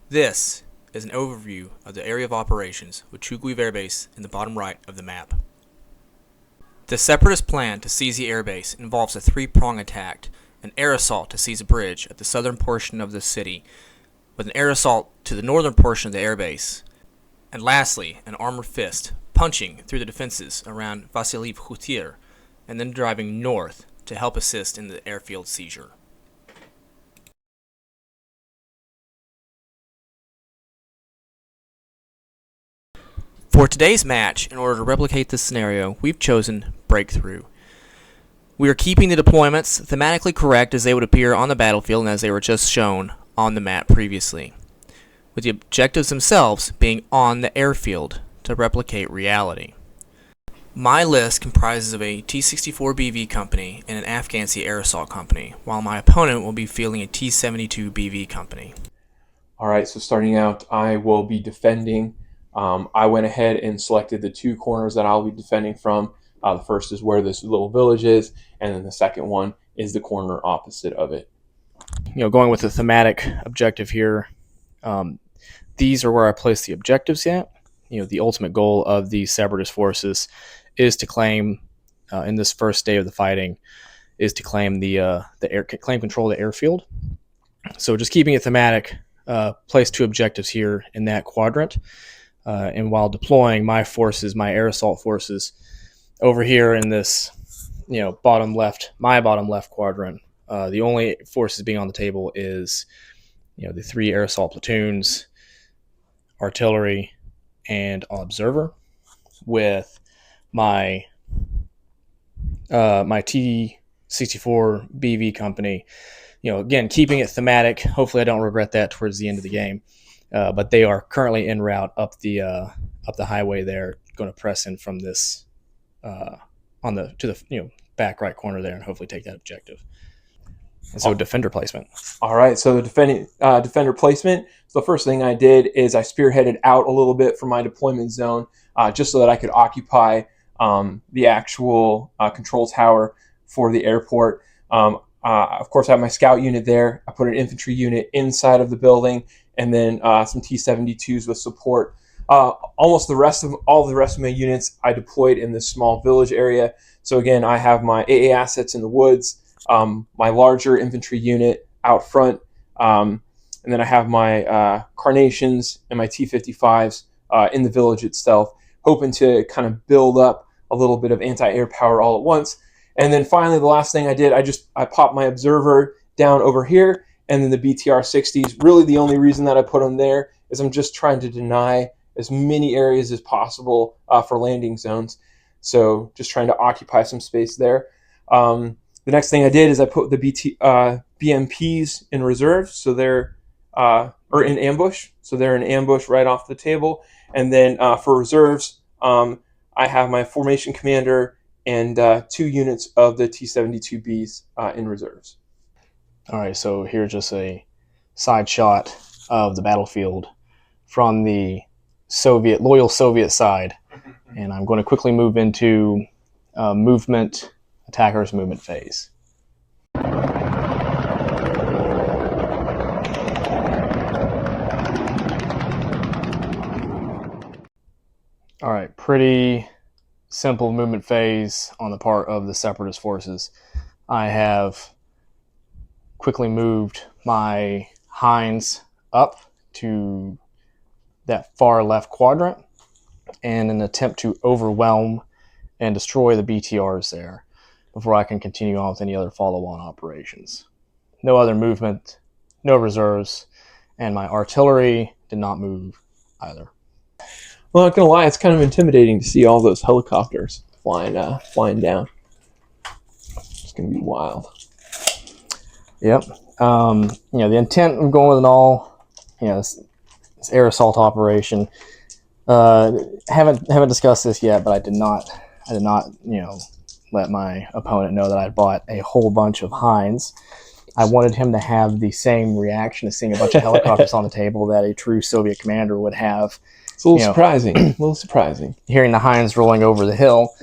This is an overview of the area of operations with Chuguiv Airbase in the bottom right of the map. The Separatist plan to seize the airbase involves a three-prong attack: an air assault to seize a bridge at the southern portion of the city, with an air assault to the northern portion of the airbase, and lastly, an armored fist punching through the defenses around Vasiliev Hutier, and then driving north to help assist in the airfield seizure. For today's match, in order to replicate this scenario, we've chosen Breakthrough. We are keeping the deployments thematically correct as they would appear on the battlefield and as they were just shown on the map previously, with the objectives themselves being on the airfield to replicate reality. My list comprises of a T-64 BV company and an Afghanistan air assault company, while my opponent will be fielding a T-72 BV company. Alright, so starting out, I will be defending. I went ahead and selected the two corners that I'll be defending from. The first is where this little village is, and then the second one is the corner opposite of it. Going with the thematic objective here, these are where I place the objectives at. The ultimate goal of the Separatist Forces is to claim, in this first day of the fighting, is to claim claim control of the airfield. So just keeping it thematic, place two objectives here in that quadrant. And while deploying my forces, my air assault forces, over here in this, bottom left quadrant, the only forces being on the table is, the three air assault platoons, artillery, and observer, with my my T-64 BV company. Again, keeping it thematic. Hopefully, I don't regret that towards the end of the game. But they are currently en route up the highway there, going to press in from this to the back right corner there and hopefully take that objective. And so defender placement. All right, so the defender placement. So the first thing I did is I spearheaded out a little bit from my deployment zone, just so that I could occupy the actual control tower for the airport. Of course, I have my scout unit there. I put an infantry unit inside of the building, and then some T-72s with support. All the rest of my units I deployed in this small village area. So again, I have my AA assets in the woods, my larger infantry unit out front, and then I have my Carnations and my T-55s in the village itself, hoping to kind of build up a little bit of anti-air power all at once. And then finally, the last thing I did, I popped my observer down over here, and then the BTR-60s. Really, the only reason that I put them there is I'm just trying to deny as many areas as possible for landing zones. So just trying to occupy some space there. The next thing I did is I put the BMPs in reserve, so they're or in ambush. So they're in ambush right off the table. And then for reserves, I have my formation commander and 2 units of the T-72Bs in reserves. All right, so here's just a side shot of the battlefield from the loyal Soviet side, and I'm going to quickly move into attackers movement phase. All right, pretty simple movement phase on the part of the Separatist Forces. I have quickly moved my Hinds up to that far left quadrant in an attempt to overwhelm and destroy the BTRs there before I can continue on with any other follow-on operations. No other movement, no reserves, and my artillery did not move either. Well, I'm not gonna lie, it's kind of intimidating to see all those helicopters flying down. It's gonna be wild. Yep. The intent of going with an all, this air assault operation. Haven't discussed this yet, but I did not, let my opponent know that I bought a whole bunch of Hinds. I wanted him to have the same reaction to seeing a bunch of helicopters on the table that a true Soviet commander would have. It's a little surprising. Hearing the Hinds rolling over the hill.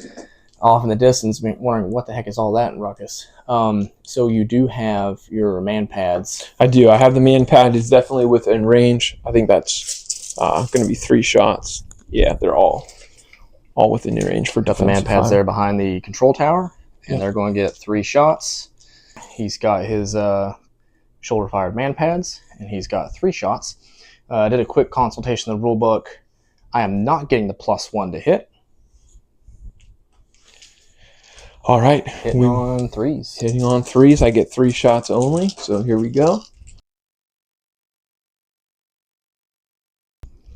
off in the distance, wondering what the heck is all that in Ruckus. So you do have your man pads. I do. I have the man pad. It's definitely within range. I think that's going to be 3 shots. Yeah, they're all within your range for Got the man pads there behind the control tower, and they're going to get 3 shots. He's got his shoulder-fired man pads, and he's got 3 shots. I did a quick consultation of the rule book. I am not getting the +1 to hit. All right. Hitting on 3s. Hitting on 3s. I get 3 shots only. So here we go.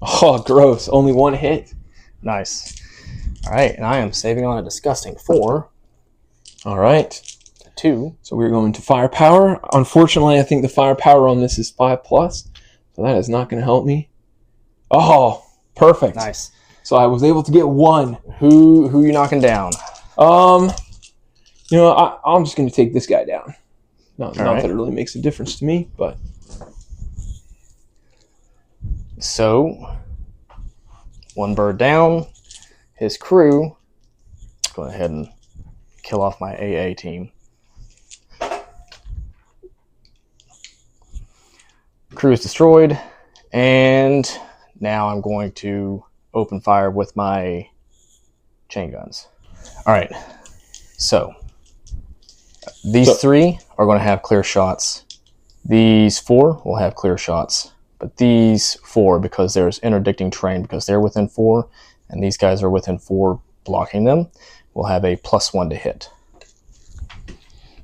Oh, gross. Only 1 hit. Nice. All right, and I am saving on a disgusting 4. All right. 2. So we're going to firepower. Unfortunately, I think the firepower on this is 5+. So that is not going to help me. Oh, perfect. Nice. So I was able to get 1. Who you knocking down? You know, I'm just going to take this guy down. Not right. that it really makes a difference to me, but. So, 1 bird down. His crew. Go ahead and kill off my AA team. Crew is destroyed, and now I'm going to open fire with my chain guns. All right, so these 3 are going to have clear shots. These 4 will have clear shots, but these 4, because there's interdicting terrain, because they're within 4, and these guys are within 4 blocking them, will have a +1 to hit.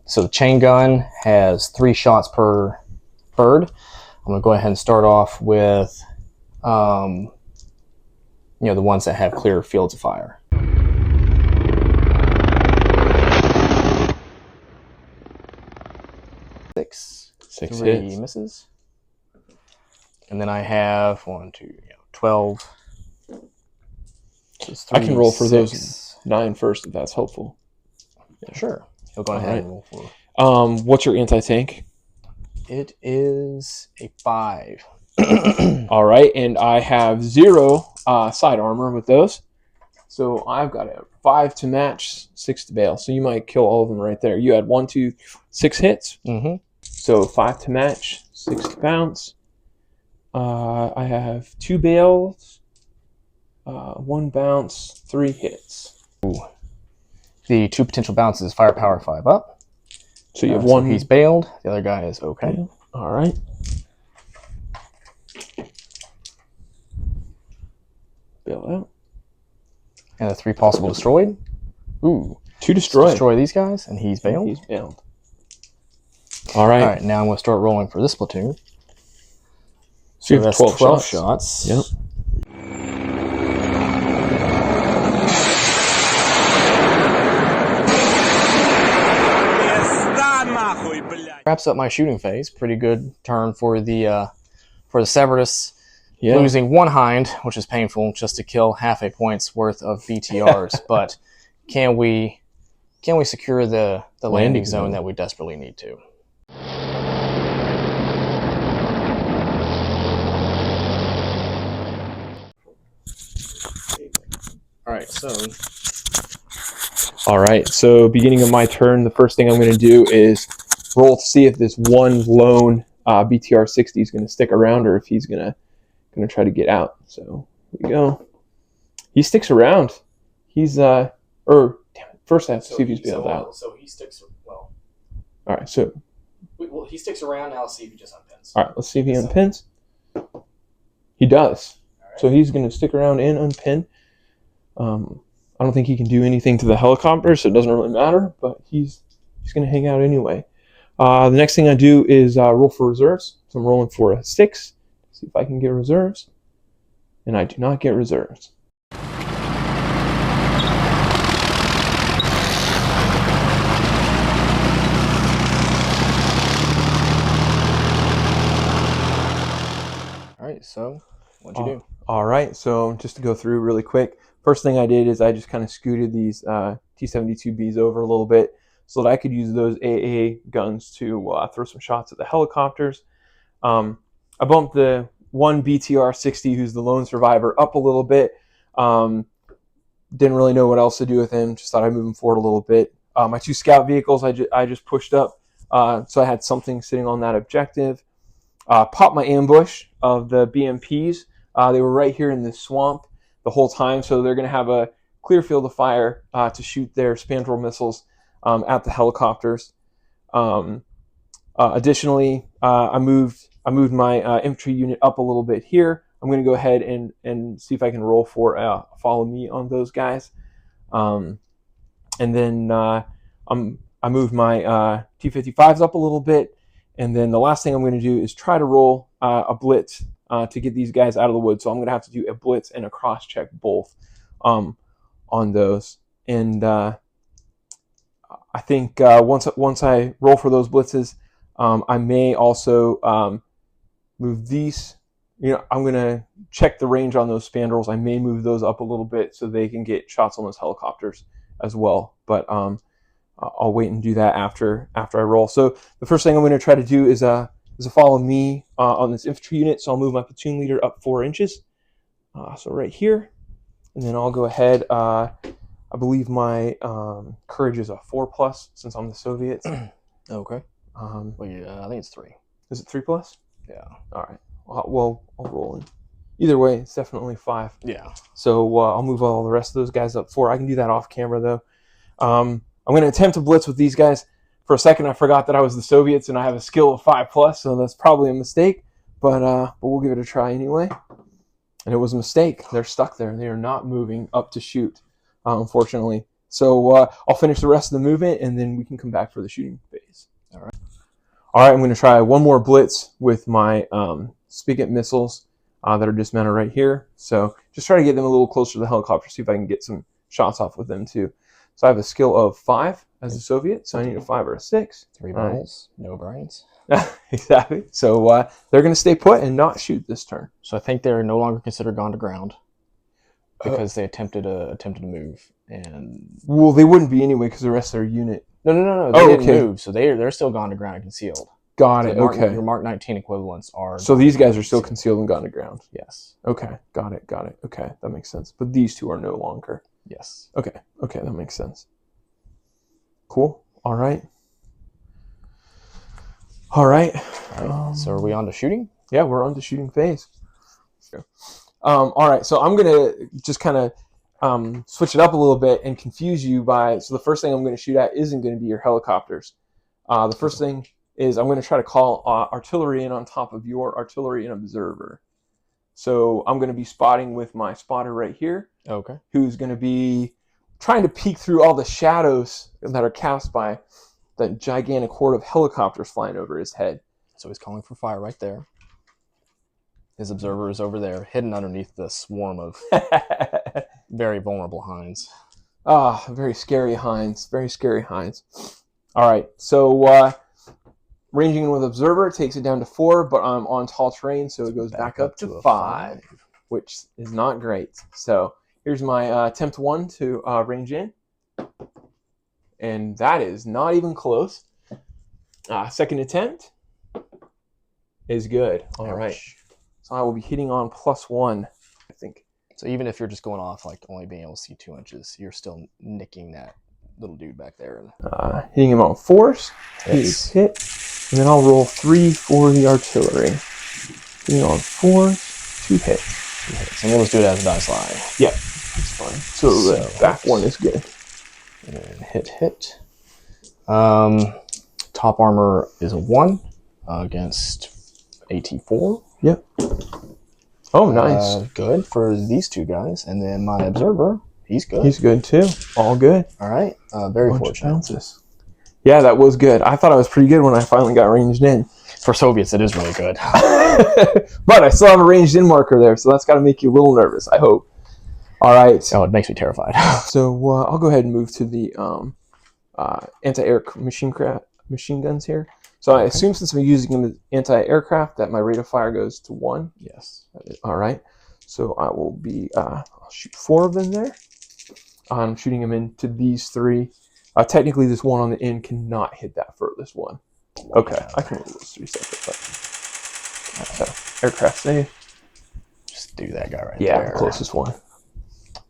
So the chain gun has 3 shots per bird. I'm going to go ahead and start off with, the ones that have clear fields of fire. Six 6 3 hits. misses. And then I have 12. So I can roll for those 9 first if that's helpful. Yeah. Sure. He'll go ahead and roll for. What's your anti-tank? It is a 5. All right, and I have 0 side armor with those. So I've got a 5 to match, 6 to bail. So you might kill all of them right there. You had 1, 2, 6 hits. Mm-hmm. So 5 to match, 6 to bounce. I have 2 bails, 1 bounce, 3 hits. Ooh. The 2 potential bounces, firepower 5 up. So you have 1. So he's bailed. The other guy is okay. Bail. All right. Bail out. And the 3 possible destroyed. Ooh. 2 destroyed. Destroy these guys, and he's bailed. He's bailed. All right. All right, now I'm going to start rolling for this platoon. So you have that's 12 shots. Yep. Wraps up my shooting phase. Pretty good turn for the Separatists. Yeah. Losing 1 hind, which is painful, just to kill half a point's worth of BTRs. But can we secure the landing zone that we desperately need to? All right, so beginning of my turn, the first thing I'm going to do is roll to see if this one lone BTR 60 is going to stick around or if he's going to try to get out. So here we go. He sticks around. He's first I have to see if he's bailed out. So he sticks well. All right, so he sticks around. Now let's see if he just unpins. all right, let's see if he unpins. He does. Right. So he's going to stick around and unpin. I don't think he can do anything to the helicopter, so it doesn't really matter, but he's going to hang out anyway. The next thing I do is roll for reserves. So I'm rolling for a 6. See if I can get reserves. And I do not get reserves. All right, so what'd you do? All right, so just to go through really quick. First thing I did is I just kind of scooted these T-72Bs over a little bit so that I could use those AA guns to throw some shots at the helicopters. I bumped the one BTR-60, who's the lone survivor, up a little bit. Didn't really know what else to do with him. Just thought I'd move him forward a little bit. My 2 scout vehicles I just pushed up, so I had something sitting on that objective. Popped my ambush of the BMPs. They were right here in this swamp the whole time, so they're going to have a clear field of fire to shoot their Spandrel missiles at the helicopters. Additionally, I moved my infantry unit up a little bit here. I'm going to go ahead and see if I can roll for follow me on those guys. And then I moved my T-55s up a little bit. And then the last thing I'm going to do is try to roll a blitz to get these guys out of the woods. So I'm going to have to do a blitz and a cross check both on those. And I think once I roll for those blitzes, I may also move these. I'm going to check the range on those spandrels. I may move those up a little bit so they can get shots on those helicopters as well. But I'll wait and do that after I roll. So the first thing I'm going to try to do is a follow me on this infantry unit. So I'll move my platoon leader up 4 inches. So right here. And then I'll go ahead. I believe my courage is a 4+ since I'm the Soviets. Okay. I think it's 3. Is it 3+? Yeah. All right. Well, I'll roll in. Either way, it's definitely 5. Yeah. So I'll move all the rest of those guys up 4. I can do that off camera though. I'm going to attempt to blitz with these guys. For a second, I forgot that I was the Soviets and I have a skill of 5+, so that's probably a mistake. But we'll give it a try anyway. And it was a mistake. They're stuck there. They are not moving up to shoot, unfortunately. So I'll finish the rest of the movement, and then we can come back for the shooting phase. All right, I'm going to try one more blitz with my Spigot missiles that are dismounted right here. So just try to get them a little closer to the helicopter, see if I can get some shots off with them too. So I have a skill of 5 as a Soviet, so I need a 5 or a 6. 3 barrels, no brains. Exactly. So they're going to stay put and not shoot this turn. So I think they're no longer considered gone to ground because they attempted to move. And well, they wouldn't be anyway because the rest of their unit. No. They didn't move, so they're still gone to ground and concealed. Got it. Okay. Your Mark 19 equivalents are. So these guys are still concealed and gone to ground. Yes. Okay. Got it. Okay, that makes sense. But these two are no longer. Yes. Okay, that makes sense. Cool. All right. So are we on to shooting? Yeah, we're on to shooting phase. All right. So I'm gonna just kind of switch it up a little bit and confuse you by. So the first thing I'm going to shoot at isn't going to be your helicopters. The first thing is I'm going to try to call artillery in on top of your artillery and observer. So I'm going to be spotting with my spotter right here. Okay. Who's going to be trying to peek through all the shadows that are cast by that gigantic horde of helicopters flying over his head. So he's calling for fire right there. His observer is over there, hidden underneath the swarm of very vulnerable hinds. Very scary hinds. Very scary hinds. All right, so ranging in with observer takes it down to 4, but I'm on tall terrain, so it goes back up to 5, which is not great. So here's my attempt 1 to range in, and that is not even close. Second attempt is good. All right, so I will be hitting on +1, I think. So even if you're just going off like only being able to see 2 inches, you're still nicking that little dude back there. Hitting him on force. He's hit. And then I'll roll 3 for the artillery. Hitting on force, 2 hits. And we'll just do it as a dice lie. Yeah, that's fine. So the back one is good. And then hit. Top armor is a 1 against AT4. Yep. Oh, nice. Good for these 2 guys. And then my observer, he's good. He's good too. All good. All right. Very fortunate. Yeah, that was good. I thought I was pretty good when I finally got ranged in. For Soviets, it is really good. But I still have a ranged in marker there, so that's got to make you a little nervous, I hope. All right. Oh, it makes me terrified. So I'll go ahead and move to the anti-air machine guns here. So I assume since I'm using them as anti-aircraft that my rate of fire goes to 1. Yes. All right. So I will be, I'll shoot 4 of them there. I'm shooting them into these 3. Technically, this one on the end cannot hit that furthest one. Okay, I can move those 3 separate. So, aircraft safe. Just do that guy right there. Yeah, the closest one.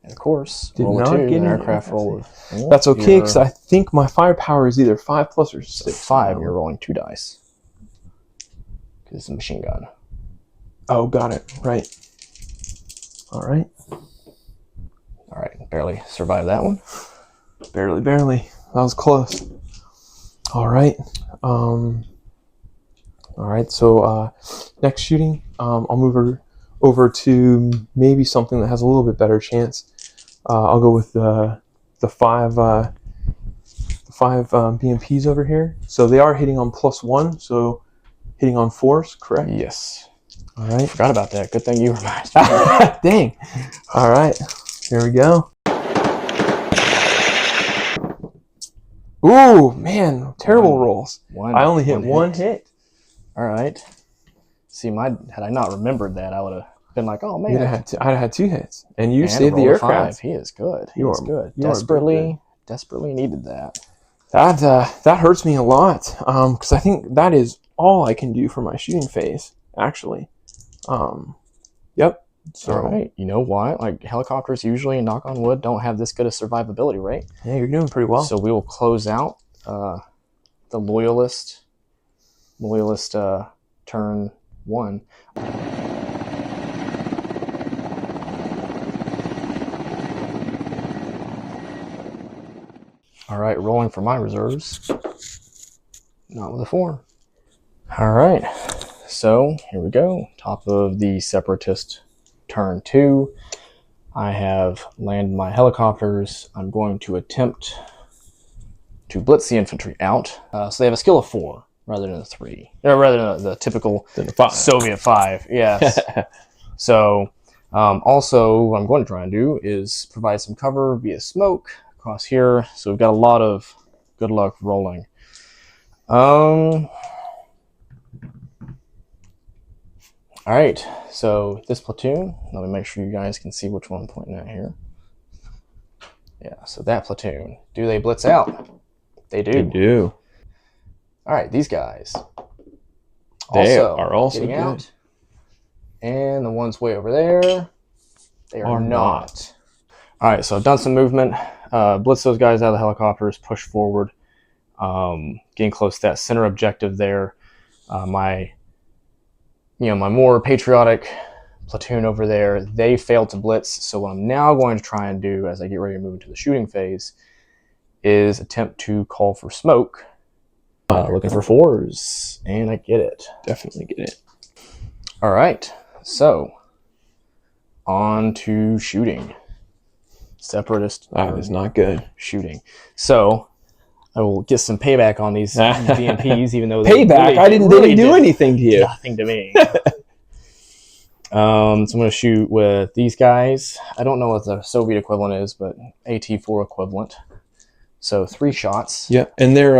And of course, Did roll a not 2, get an an aircraft aircraft roll of 4. That's okay, because I think my firepower is either 5 plus or 6. 5, you're rolling 2 dice. Because it's a machine gun. Oh, got it. Right. All right. All right, barely survived that one. Barely. That was close. All right. All right. So next shooting, I'll move over to maybe something that has a little bit better chance. I'll go with the 5 BMPs over here. So they are hitting on +1. So hitting on 4s, correct? Yes. All right. Forgot about that. Good thing you reminded me. Dang. All right. Here we go. Ooh, man, terrible rolls. I only hit one hit. All right. See, had I not remembered that, I would have been like, oh man, I'd have had 2 hits, and you saved the rolled a aircraft. 5. He is good. He You is are- good. you are Desperately needed that. That hurts me a lot, because I think that is all I can do for my shooting phase, actually. Yep. So, All right. You know why? Like helicopters usually, knock on wood, don't have this good a survivability rate. yeah, you're doing pretty well. So we will close out the Loyalist turn 1. All right, rolling for my reserves. Not with a 4. All right, so here we go. Top of the Separatist turn 2. I have landed my helicopters. I'm going to attempt to blitz the infantry out. So they have a skill of 4 rather than a 3. Or rather than the typical Soviet 5. Yes. So also what I'm going to try and do is provide some cover via smoke across here. So we've got a lot of good luck rolling. All right, so this platoon, let me make sure you guys can see which one I'm pointing at here. Yeah, so that platoon, do they blitz out? They do. They do. All right, these guys. They are also getting good. out. And the ones way over there, they are not. All right, so I've done some movement. Blitz those guys out of the helicopters, push forward. Getting close to that center objective there. My more patriotic platoon over there, they failed to blitz. So what I'm now going to try and do as I get ready to move into the shooting phase is attempt to call for smoke. Looking for 4s, and I get it. Definitely get it. All right, so on to shooting. Separatist. That is not good. Shooting. So I will get some payback on these BMPs, even though they Payback? they didn't do anything to you. Nothing to me. So I'm going to shoot with these guys. I don't know what the Soviet equivalent is, but AT-4 equivalent. So 3 shots. Yeah, and they're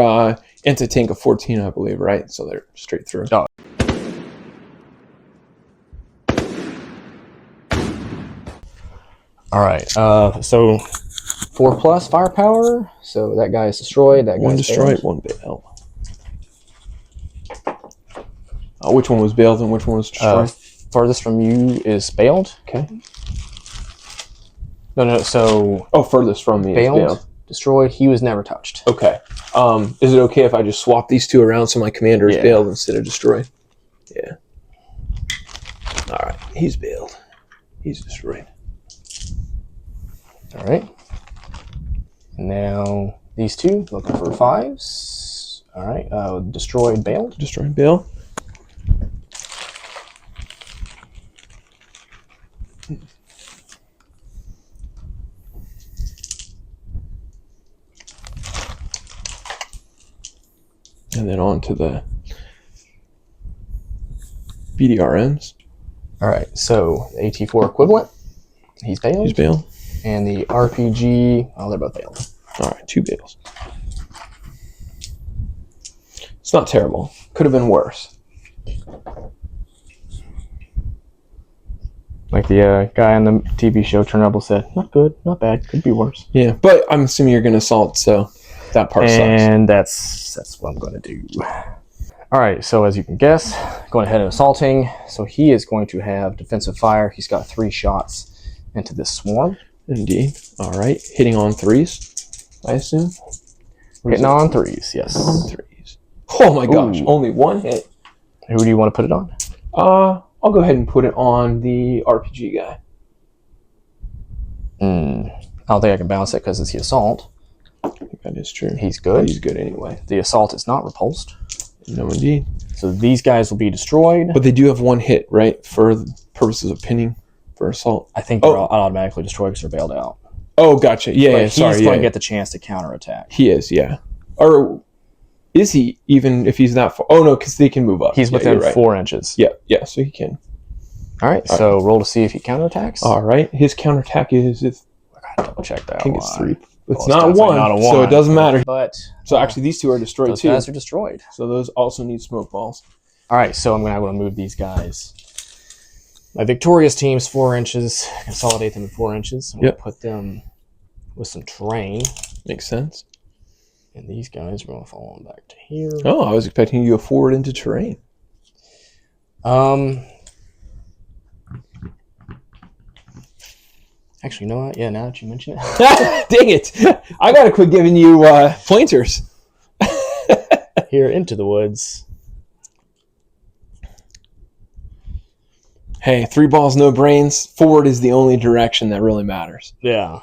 anti-tank of 14, I believe, right? So they're straight through. Oh. All right, so 4+ firepower. So that guy's destroyed. That guy's 1 destroyed, bailed. 1 bailed. Which one was bailed and which one was destroyed? Farthest from you is bailed. Okay. No. So furthest from me bailed, is bailed. Destroyed. He was never touched. Okay. Is it okay if I just swap these 2 around so my commander is bailed instead of destroyed? Yeah. All right. He's bailed. He's destroyed. All right. Now these 2 looking for 5s. All right. Destroyed, bailed. Destroyed, bailed. And then on to the BDRMs. All right. So the AT-4 equivalent. He's bailed. He's bailed. And the RPG. Oh, they're both bailed. All right. 2 bails. It's not terrible. Could have been worse. Like the guy on the TV show Chernobyl said, not good, not bad, could be worse. Yeah, but I'm assuming you're going to assault, so that part sucks. And that's what I'm going to do. All right, so as you can guess, going ahead and assaulting. So he is going to have defensive fire. He's got 3 shots into this swarm. Indeed. All right. Hitting on threes, I assume. Hitting on threes, yes. On threes. Oh my gosh, Ooh. only one hit. Who do you want to put it on? I'll go ahead and put it on the RPG guy. I don't think I can bounce it because it's the assault. I think that is true. He's good. He's good anyway. The assault is not repulsed. No, indeed. So these guys will be destroyed. But they do have one hit, right? For the purposes of pinning for assault. I think they're automatically destroyed because they're bailed out. Oh, gotcha. Yeah, But sorry. he's going to get the chance to counterattack. He is, yeah. Or is he, even if he's not far? Oh, no, because they can move up. He's within 4 inches. Yeah, so he can. All right, so roll to see if he counterattacks. All right, his counterattack is, I gotta double check that. I think it's 3. It's Well, not one, not a so it doesn't matter. But So actually, these two are destroyed those too. guys are destroyed. So those also need smoke balls. All right, so I'm going to move these guys. My victorious team's 4 inches. Consolidate them in 4 inches. I'm going to put them with some terrain. Makes sense. And these guys are going to fall on back to here. Oh, I was expecting you to go forward into terrain. Actually, you know what? Yeah, now that you mention it. Dang it! I gotta quit giving you pointers. Here into the woods. Hey, 3 balls, no brains. Forward is the only direction that really matters. Yeah.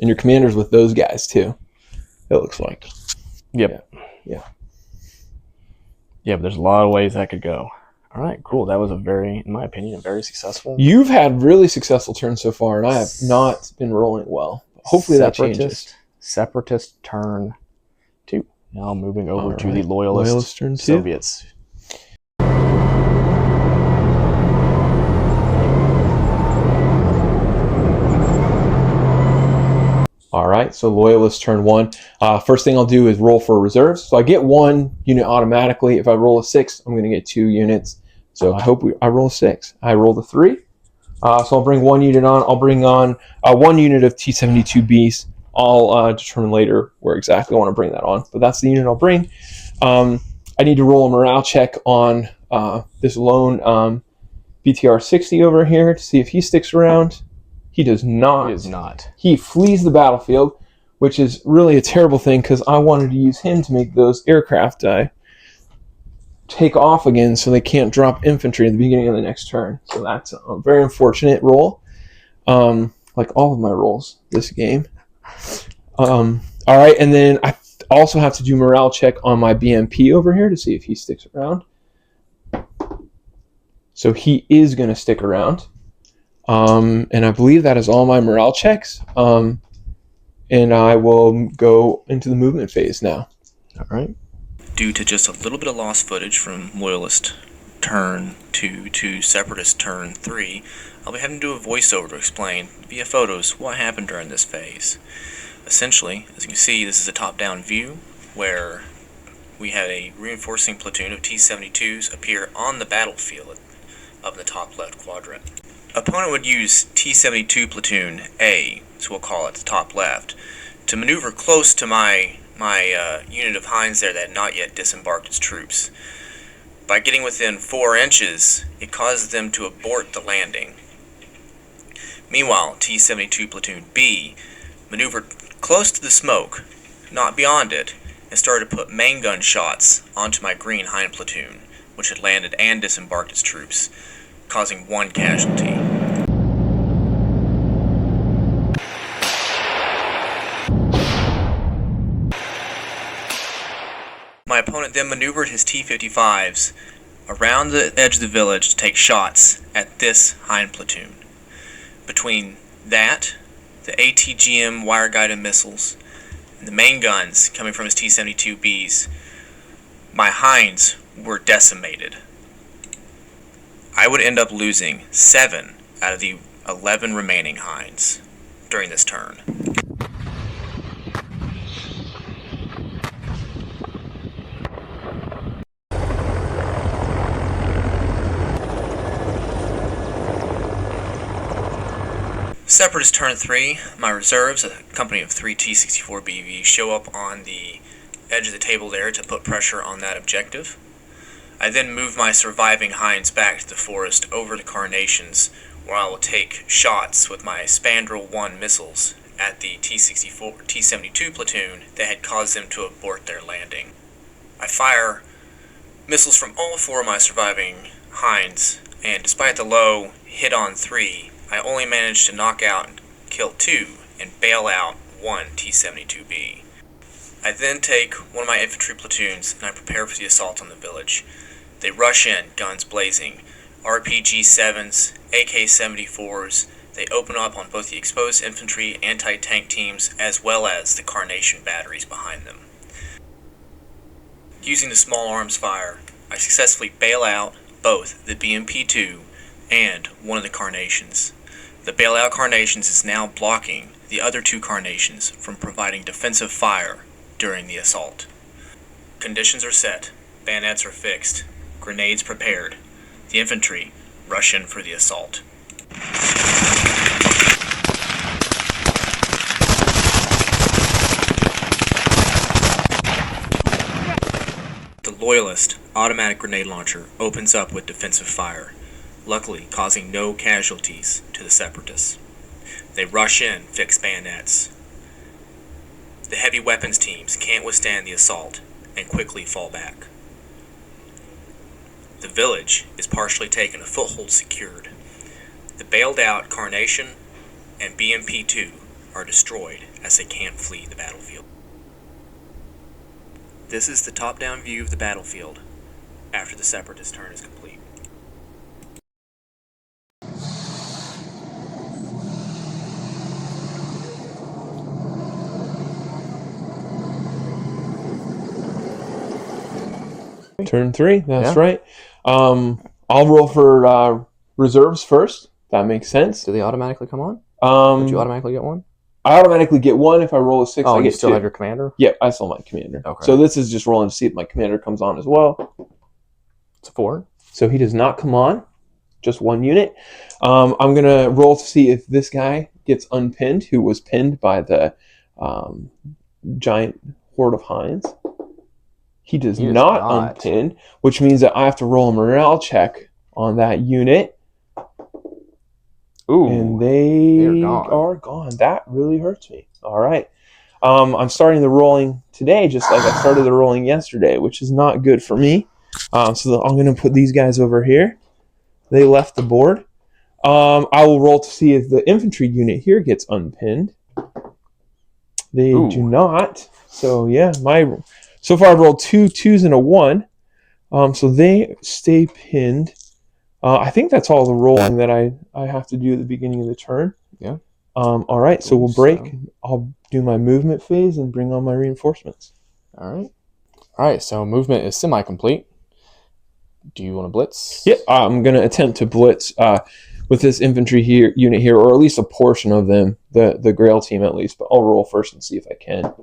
And your commander's with those guys too. It looks like. Yep. Yeah. Yeah, but there's a lot of ways that could go. All right, cool. That was in my opinion, a very successful. You've had really successful turns so far, and I have not been rolling well. Hopefully that changes. Separatist turn 2. Now moving over to the Loyalist turn 2. Soviets. All right, so Loyalist turn 1. First thing I'll do is roll for reserves. So I get 1 unit automatically. If I roll a 6, I'm going to get 2 units. So I hope I roll a 6. I roll a 3. So I'll bring 1 unit on. I'll bring on 1 unit of T-72Bs. I'll determine later where exactly I want to bring that on. But that's the unit I'll bring. I need to roll a morale check on this lone BTR-60 over here to see if he sticks around. He does not. He does not. He flees the battlefield, which is really a terrible thing because I wanted to use him to make those aircraft take off again so they can't drop infantry at the beginning of the next turn. So that's a very unfortunate roll, like all of my rolls this game. All right, and then I also have to do morale check on my BMP over here to see if he sticks around. So he is going to stick around. And I believe that is all my morale checks. And I will go into the movement phase now. All right. Due to just a little bit of lost footage from Loyalist turn 2 to Separatist turn 3, I'll be having to do a voiceover to explain via photos what happened during this phase. Essentially, as you can see, this is a top-down view where we had a reinforcing platoon of T-72s appear on the battlefield up in the top left quadrant. Opponent would use T-72 platoon A, so we'll call it the top left, to maneuver close to my unit of Hinds there that had not yet disembarked its troops. By getting within 4 inches, it causes them to abort the landing. Meanwhile, T-72 platoon B maneuvered close to the smoke, not beyond it, and started to put main gun shots onto my green Hind platoon, which had landed and disembarked its troops, causing 1 casualty. My opponent then maneuvered his T-55s around the edge of the village to take shots at this Hind platoon. Between that, the ATGM wire-guided missiles, and the main guns coming from his T-72Bs, my Hinds were decimated. I would end up losing 7 out of the 11 remaining Hinds during this turn. Separatist turn 3, my reserves, a company of 3 T-64 BVs, show up on the edge of the table there to put pressure on that objective. I then move my surviving Hinds back to the forest over the Carnations, where I will take shots with my Spandrel 1 missiles at the T-72 platoon that had caused them to abort their landing. I fire missiles from all 4 of my surviving Hinds, and despite the low hit on 3, I only managed to knock out and kill 2 and bail out 1 T-72B. I then take one of my infantry platoons and I prepare for the assault on the village. They rush in, guns blazing, RPG-7s, AK-74s. They open up on both the exposed infantry anti-tank teams as well as the Carnation batteries behind them. Using the small arms fire, I successfully bail out both the BMP-2 and one of the Carnations. The bailout Carnations is now blocking the other 2 Carnations from providing defensive fire during the assault. Conditions are set, bayonets are fixed, grenades prepared. The infantry rush in for the assault. The Loyalist automatic grenade launcher opens up with defensive fire, luckily causing no casualties to the Separatists. They rush in, fix bayonets. The heavy weapons teams can't withstand the assault and quickly fall back. The village is partially taken, a foothold secured. The bailed out Carnation and BMP-2 are destroyed as they can't flee the battlefield. This is the top-down view of the battlefield after the Separatist turn is complete. Turn 3, that's Yeah. right. I'll roll for reserves first. That makes sense. Do they automatically come on? Would you automatically get one? I automatically get 1. If I roll a 6, Oh, I you get still 2. have your commander? Yep, I still have my commander. Okay. So this is just rolling to see if my commander comes on as well. It's a 4. So he does not come on. Just 1 unit. I'm going to roll to see if this guy gets unpinned, who was pinned by the giant horde of Hinds. He does not unpin, which means that I have to roll a morale check on that unit. Ooh, and they are gone. That really hurts me. All right. I'm starting the rolling today just like I started the rolling yesterday, which is not good for me. So I'm going to put these guys over here. They left the board. I will roll to see if the infantry unit here gets unpinned. They do not. So yeah, so far I've rolled 2 2s and a 1. So they stay pinned. I think that's all the rolling that I have to do at the beginning of the turn. Yeah. All right, so we'll break. So. I'll do my movement phase and bring on my reinforcements. All right. All right, so movement is semi-complete. Do you want to blitz? Yep, I'm going to attempt to blitz with this infantry unit here, or at least a portion of them, the Grail team at least. But I'll roll first and see if I can.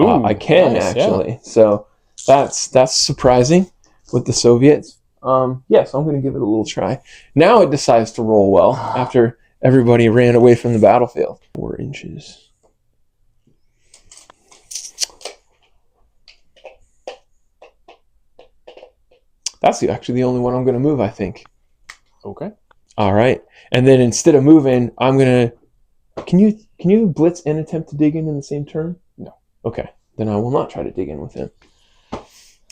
Ooh, I can, nice, actually. Yeah. So that's surprising with the Soviets. Yeah, so I'm going to give it a little try. Now it decides to roll well after everybody ran away from the battlefield. 4 inches. That's actually the only one I'm going to move, I think. Okay. All right. And then instead of moving, I'm going to... Can you blitz and attempt to dig in the same turn? No. Okay. Then I will not try to dig in with him.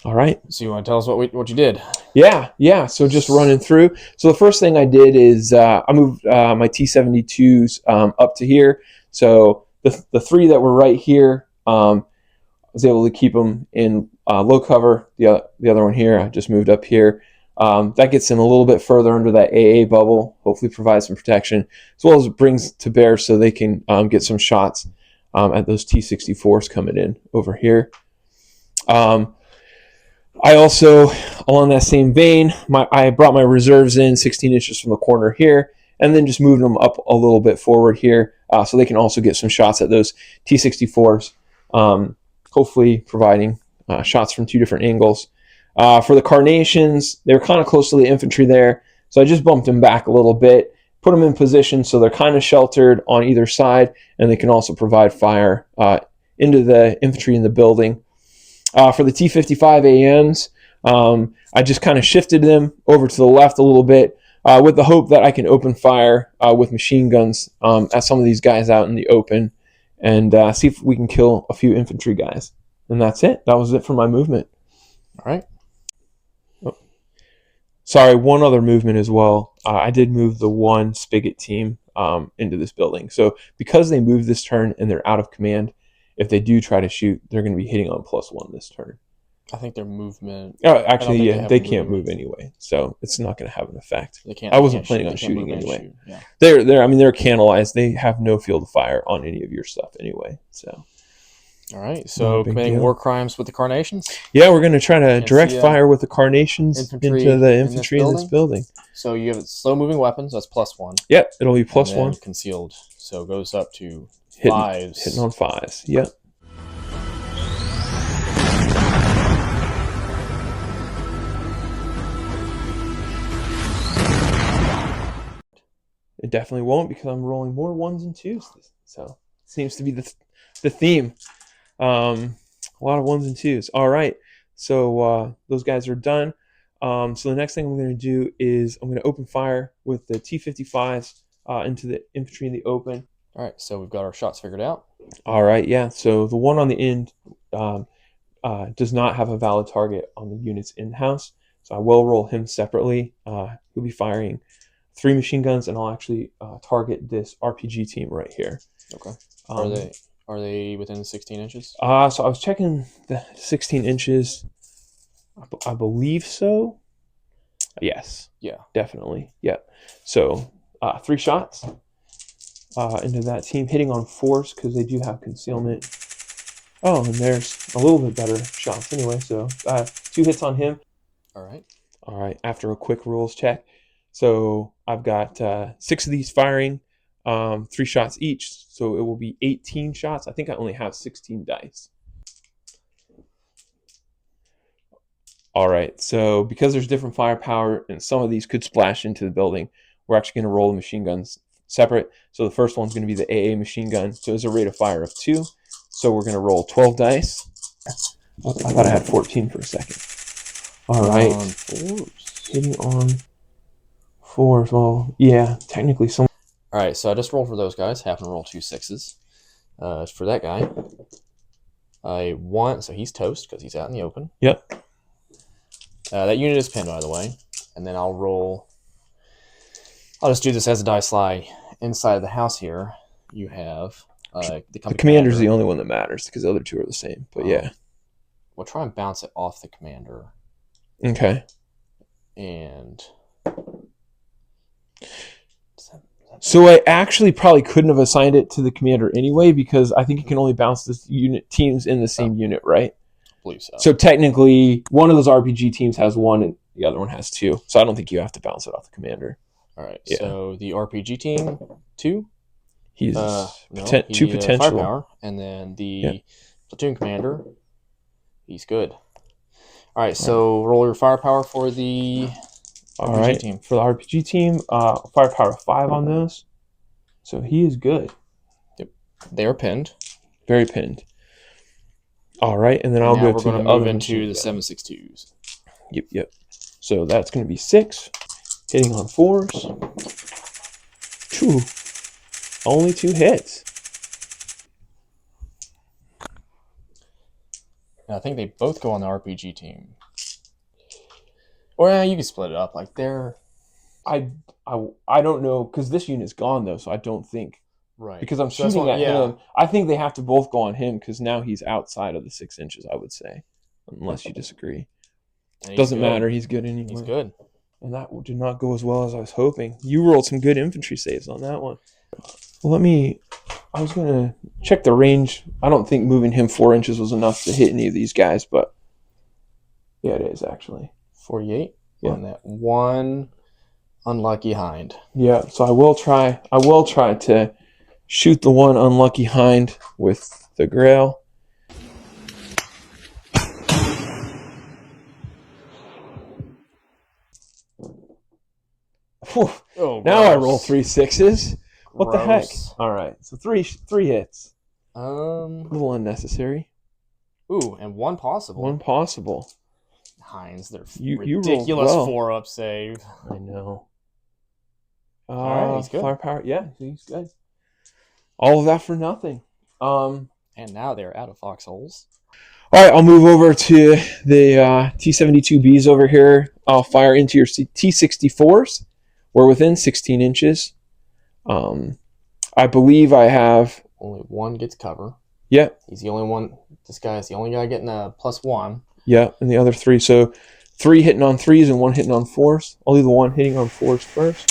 All right. So you want to tell us what you did? Yeah. So just running through. So the first thing I did is I moved my T-72s up to here. So the 3 that were right here, I was able to keep them in low cover. The other one here, I just moved up here. That gets them a little bit further under that AA bubble, hopefully provides some protection, as well as it brings to bear so they can get some shots at those T-64s coming in over here. I also, along that same vein, I brought my reserves in 16 inches from the corner here, and then just moved them up a little bit forward here so they can also get some shots at those T-64s, hopefully providing shots from 2 different angles. For the Carnations, they were kind of close to the infantry there, so I just bumped them back a little bit, put them in position so they're kind of sheltered on either side, and they can also provide fire into the infantry in the building. For the T-55 AMs, I just kind of shifted them over to the left a little bit, with the hope that I can open fire with machine guns at some of these guys out in the open and see if we can kill a few infantry guys. And that's it. That was it for my movement. All right. Oh. Sorry, one other movement as well. I did move the one Spigot team into this building. So because they moved this turn and they're out of command, if they do try to shoot, they're going to be hitting on +1 this turn. I think their movement. Oh, actually, yeah, they can't movement. move anyway, so it's not going to have an effect. They can't. I wasn't planning on They can't shooting move and anyway. shoot. Yeah. They're canalized. They have no field of fire on any of your stuff anyway. So, all right. So committing war crimes with the Carnations. Yeah, we're going to try to direct fire with the Carnations into the infantry in this building. So you have slow moving weapons. That's +1. Yep, it'll be +1. Concealed. So it goes up to hitting 5s. Hitting on 5s. Yep. It definitely won't because I'm rolling more 1s and 2s. So seems to be the theme. A lot of 1s and 2s. All right. So those guys are done. So the next thing I'm going to do is I'm going to open fire with the T-55s into the infantry in the open. All right. So we've got our shots figured out. All right. Yeah. So the one on the end does not have a valid target on the units in-house. So I will roll him separately. He'll be firing 3 machine guns, and I'll actually target this RPG team right here. Okay. Are they within 16 inches? So I was checking the 16 inches. I believe so. Yes. Yeah. Definitely. Yep. So 3 shots into that team, hitting on 4s because they do have concealment. Oh, and there's a little bit better shots anyway. So 2 hits on him. All right. All right. After a quick rules check. So I've got 6 of these firing, 3 shots each. So it will be 18 shots. I think I only have 16 dice. All right. So because there's different firepower and some of these could splash into the building, we're actually going to roll the machine guns separate. So the first one's going to be the AA machine gun. So there's a rate of fire of 2. So we're going to roll 12 dice. I thought I had 14 for a second. All right. Hitting on 4s. Well, yeah, technically some. All right, so I just rolled for those guys. Happen to roll 2 6s. For that guy, so he's toast because he's out in the open. Yep. That unit is pinned, by the way. And then I'll just do this as a die slide. Inside of the house here, you have the commander's the only one that matters because the other 2 are the same. But yeah. We'll try and bounce it off the commander. Okay. And so I actually probably couldn't have assigned it to the commander anyway because I think you can only bounce this unit teams in the same unit, right? I believe so. So technically, one of those RPG teams has 1 and the other one has 2. So I don't think you have to bounce it off the commander. All right. Yeah. So the RPG team 2. He's 2 potential. Firepower, and then the platoon commander. He's good. All right. So roll your firepower for the. All right, team. For the RPG team, firepower 5 on those. So he is good. Yep. They are pinned. Very pinned. All right, and then I'll go to the other move into the 7.62s. Yep. So that's going to be 6. Hitting on 4s. 2. Only 2 hits. And I think they both go on the RPG team. Or you can split it up. Like they're, I don't know because this unit's gone though, so I don't think. Right. Because I'm shooting at him. I think they have to both go on him because now he's outside of the 6 inches. I would say, unless you disagree. Doesn't matter. He's good anyway. He's good. And that did not go as well as I was hoping. You rolled some good infantry saves on that one. Well, I was going to check the range. I don't think moving him 4 inches was enough to hit any of these guys, but yeah, it is actually. 48 on that one unlucky hind. Yeah, so I will try to shoot the one unlucky hind with the Grail. Now I roll 3 6s. What the heck? All right, so three hits. A little unnecessary. Ooh, and one possible. One possible. Hinds, they're you ridiculous well. 4-up save. I know. right, he's good. Firepower, yeah, he's good. All of that for nothing. And now they're out of foxholes. All right, I'll move over to the T-72Bs over here. I'll fire into your T-64s. We're within 16 inches. I believe I have... Only one gets cover. Yeah. He's the only one. This guy is the only guy getting a +1. Yeah, and the other 3. So 3 hitting on 3s and 1 hitting on 4s. I'll do the 1 hitting on 4s first.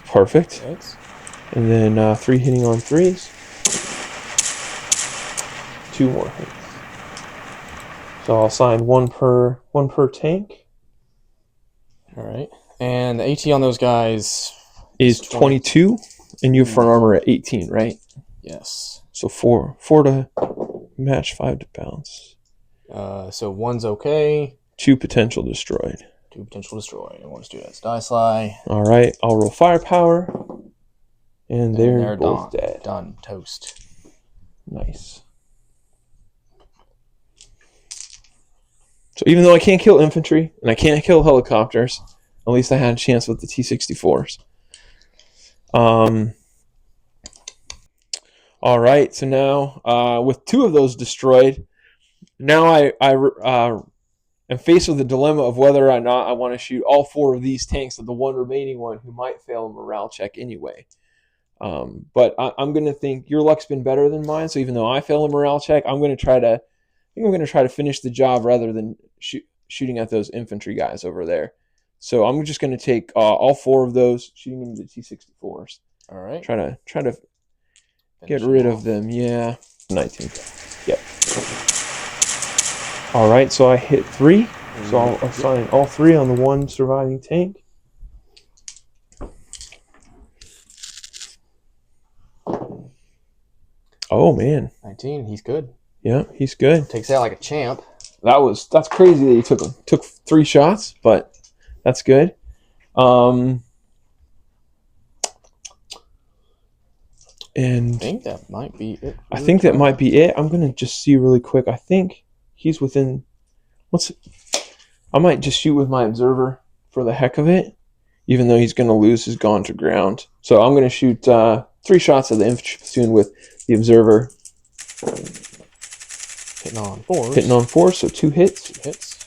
Perfect. Thanks. And then 3 hitting on 3s. 2 more hits. So I'll assign one per tank. All right. And the AT on those guys Is 22, and you have front armor at 18, right? Yes. So 4 to match, 5 to bounce. So 1's okay. 2 potential destroyed. 2 potential destroy. And we'll just do that as die sly. All right, I'll roll firepower, and they're both dead. Done. Toast. Nice. So even though I can't kill infantry and I can't kill helicopters, at least I had a chance with the T-64s. All right, so now with 2 of those destroyed, now I am faced with the dilemma of whether or not I want to shoot all 4 of these tanks at the one remaining one who might fail a morale check anyway. But I'm going to think your luck's been better than mine, so even though I fail a morale check, I'm going to try to finish the job rather than shooting at those infantry guys over there. So I'm just going to take all 4 of those, shooting into the T-64s. All right. Try to get rid of them. Yeah. 19. Yep. All right, so I hit 3. So I'll assign all 3 on the one surviving tank. Oh, man. 19. He's good. Yeah, he's good. Takes out like a champ. That's crazy that he took 3 shots, but that's good. And I think that might be it. I think that might be it. I'm gonna just see really quick. I think he's within. I might just shoot with my observer for the heck of it, even though he's gonna lose his gone to ground. So I'm gonna shoot 3 shots at the infantry platoon with the observer. Hitting on 4s. Hitting on 4, so 2 hits. 2 hits.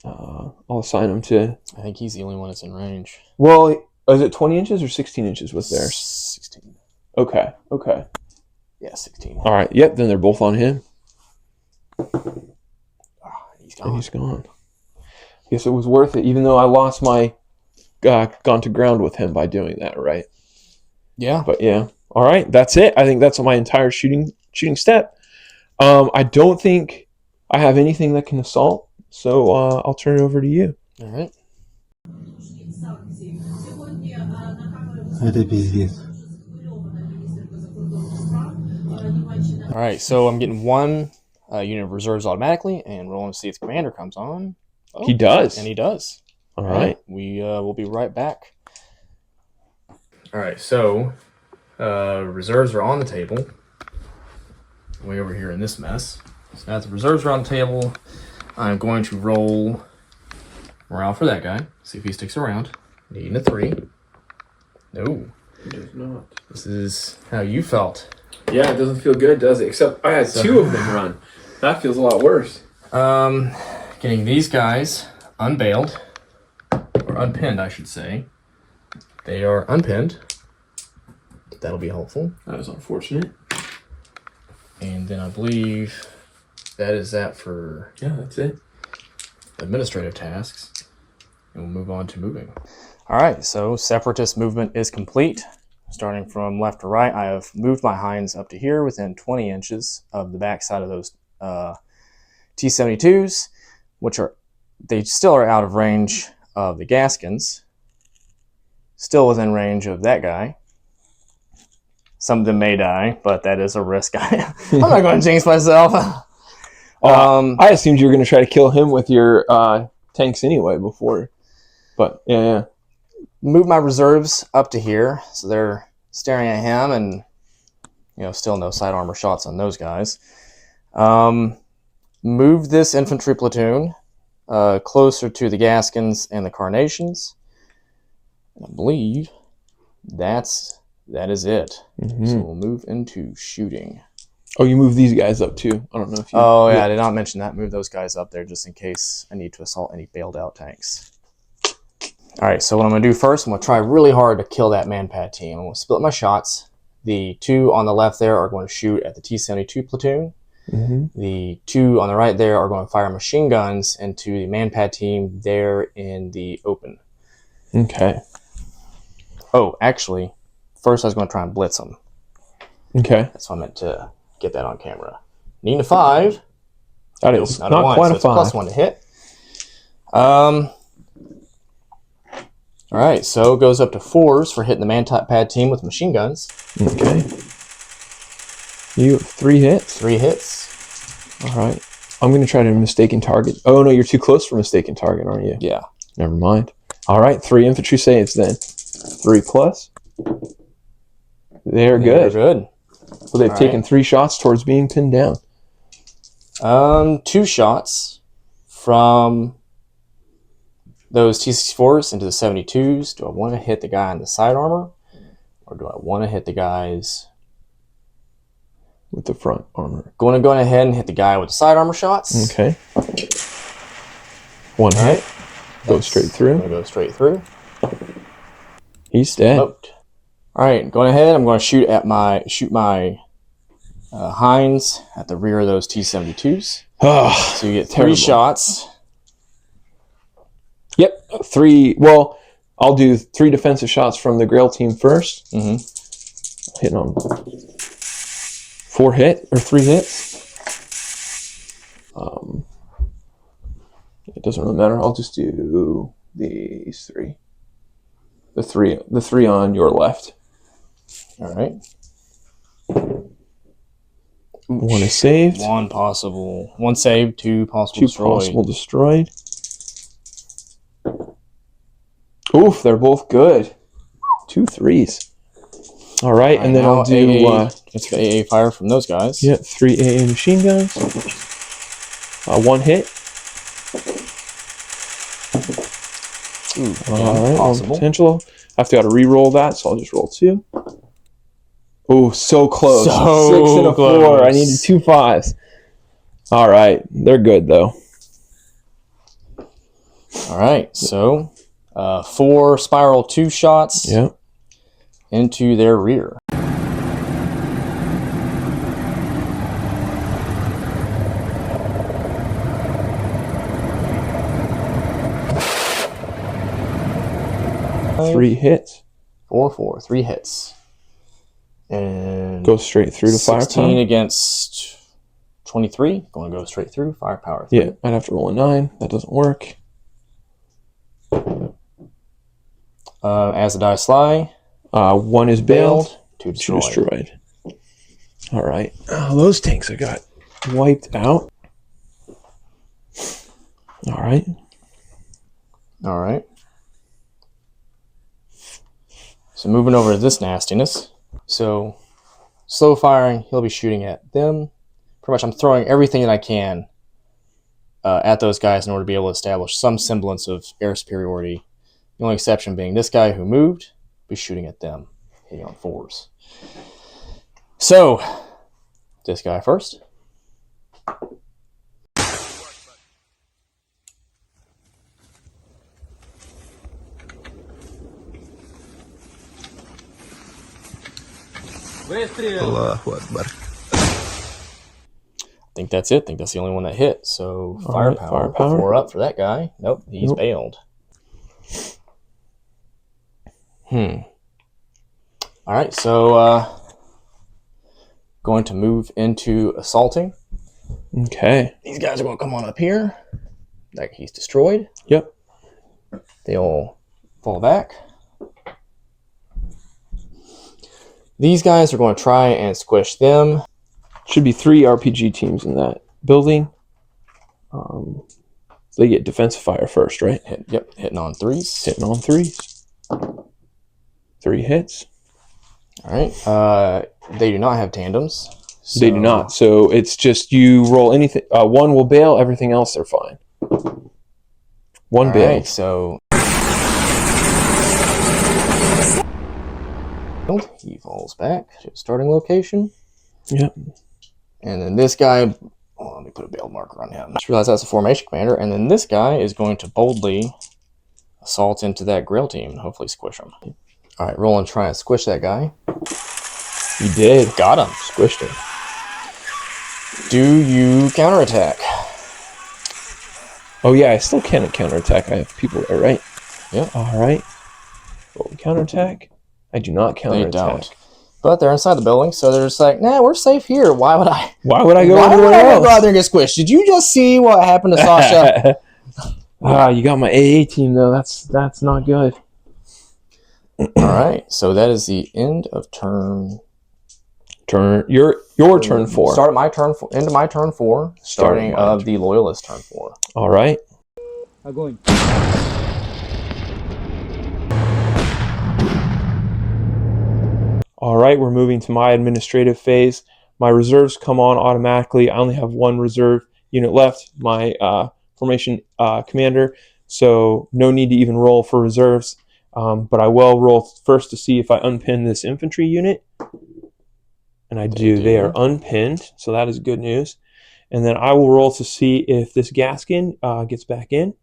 I'll assign him to. I think he's the only one that's in range. Well, is it 20 inches or 16 inches with theirs? 16. Okay. Yeah, 16. All right. Yep. Then they're both on him. He's gone. And he's gone. Guess it was worth it, even though I lost my gone to ground with him by doing that, right? Yeah. But yeah. All right. That's it. I think that's my entire shooting step. I don't think I have anything that can assault, so I'll turn it over to you. All right. All right, so I'm getting 1 unit of reserves automatically, and rolling to see if the commander comes on. Oh, He does. And he does. All right. We will be right back. All right, so reserves are on the table. Way over here in this mess. So now that the reserves are on the table, I'm going to roll morale for that guy. See if he sticks around. Needing a 3. No. He does not. This is how you felt. Yeah, it doesn't feel good, does it? Except I had 2 of them run. That feels a lot worse. Getting these guys unbailed, or unpinned, I should say. They are unpinned. That'll be helpful. That was unfortunate. And then I believe that is that for that's it. administrative tasks. And we'll move on to moving. All right, so Separatist movement is complete. Starting from left to right, I have moved my hinds up to here within 20 inches of the backside of those T-72s, they still are out of range of the Gaskins. Still within range of that guy. Some of them may die, but that is a risk. I'm not going to jinx myself. I assumed you were going to try to kill him with your tanks anyway before. But, yeah. Move my reserves up to here, so they're staring at him, and still no side armor shots on those guys. Move this infantry platoon closer to the Gaskins and the Carnations. I believe that is it. Mm-hmm. So we'll move into shooting. Oh, you move these guys up too. I don't know if you... Oh, yeah, I did not mention that. Move those guys up there just in case I need to assault any bailed out tanks. All right, so what I'm going to do first, I'm going to try really hard to kill that man-pad team. I'm going to split my shots. The 2 on the left there are going to shoot at the T-72 platoon. Mm-hmm. The 2 on the right there are going to fire machine guns into the man-pad team there in the open. Okay. Oh, actually, first I was going to try and blitz them. Okay. That's why I meant to get that on camera. Need a 5. That is Not not quite so a it's 5. +1 to hit. All right, so it goes up to 4s for hitting the man-pad team with machine guns. Okay. You have 3 hits. 3 hits. All right. I'm going to try to mistaken target. Oh, no, you're too close for mistaken target, aren't you? Yeah. Never mind. All right, 3 infantry saves then. 3 plus. They're good. They're good. Well, they've taken 3 shots towards being pinned down. 2 shots from those T-64s into the 72s. Do I want to hit the guy on the side armor? Or do I want to hit the guys With the front armor. Going to go ahead and hit the guy with the side armor shots. Okay. 1 hit. Go straight through. Going to go straight through. He's dead. Smoked. All right, going ahead. I'm going to shoot my Hinds at the rear of those T-72s. Oh, So you get 3 terrible. shots. Yep. 3. Well, I'll do 3 defensive shots from the Grail team first. Mm-hmm. Hitting on 4 hit or 3 hits. It doesn't really matter. I'll just do these 3. The 3 on your left. All right. 1 is saved. 1 saved, 2 possible 2 destroyed. possible destroyed. Oof, they're both good. 2 3s. All right, and then I'll do... it's the AA fire from those guys. Yeah, 3 AA machine guns. 1 hit. Ooh, All right, 1 possible. potential. I've got to re-roll that, so I'll just roll 2. Oh, so close. So 6 and a 4. close. I needed 2 5s. All right, they're good though. All right, so 4 spiral 2 shots Yep. into their rear. Three hits. 4, 3 hits. And Go straight through to 16 firepower. against 23. Going to go straight through. Firepower 3. Yeah, I'd have to roll a 9. That doesn't work. As the dice lie, 1 is bailed. 2 2 destroyed. destroyed. All right. Oh, those tanks I got wiped out. All right. All right. So moving over to this nastiness. So slow firing, he'll be shooting at them. Pretty much I'm throwing everything that I can at those guys in order to be able to establish some semblance of air superiority. The only exception being this guy who moved, be shooting at them, hitting on 4s. So, this guy first. Allahu Akbar. I think that's it. I think that's the only one that hit. So, All right, firepower. firepower. 4 up for that guy. Nope, he's Nope. bailed. All right, so going to move into assaulting. Okay. These guys are going to come on up here. Like he's destroyed. Yep. They'll fall back. These guys are going to try and squish them. Should be 3 RPG teams in that building. They get defensive fire first, right? Hitting on 3s. Hitting on 3s. 3 hits. All right. They do not have tandems. They do not. So it's just you roll anything. 1 will bail. Everything else, they're fine. 1 All bail. right, so He falls back to his starting location. Yep. And then this guy, let me put a bail marker on him. Just realized that's a formation commander. And then this guy is going to boldly assault into that grill team and hopefully squish him. All right, roll and try and squish that guy. You did. Got him. Squished him. Do you counterattack? Oh, yeah, I still can't counterattack. I have people there, right? Yeah. All right. Roll counterattack. I do not counterattack. They don't. But they're inside the building, so they're just like, nah, we're safe here. Why would I go anywhere else? Go out there and get squished? Did you just see what happened to Sasha? You got my AA team, though. That's not good. All right, so that is the end of turn. Your turn 4. Start at my turn. Into my turn 4. Starting of the Loyalist turn 4. All right. I'm going. All right, we're moving to my administrative phase. My reserves come on automatically. I only have one reserve unit left, my formation commander, so no need to even roll for reserves. But I will roll first to see if I unpin this infantry unit. And I do. They are unpinned, so that is good news. And then I will roll to see if this Gaskin gets back in.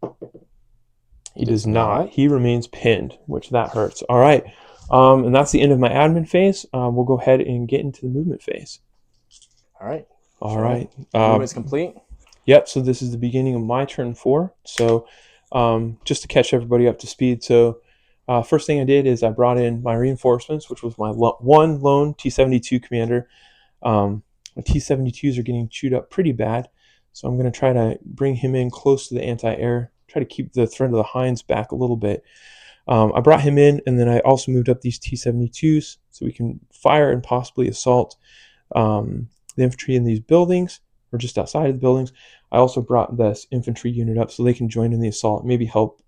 He does not. He remains pinned, which that hurts. All right. And that's the end of my admin phase. We'll go ahead and get into the movement phase. All right. All right. Movement's complete. Yep. So this is the beginning of my turn 4. So just to catch everybody up to speed. So first thing I did is I brought in my reinforcements, which was my one lone T-72 commander. My T-72s are getting chewed up pretty bad. So I'm going to try to bring him in close to the anti-air, try to keep the threat of the Hinds back a little bit. I brought him in, and then I also moved up these T-72s so we can fire and possibly assault the infantry in these buildings, or just outside of the buildings. I also brought this infantry unit up so they can join in the assault, maybe help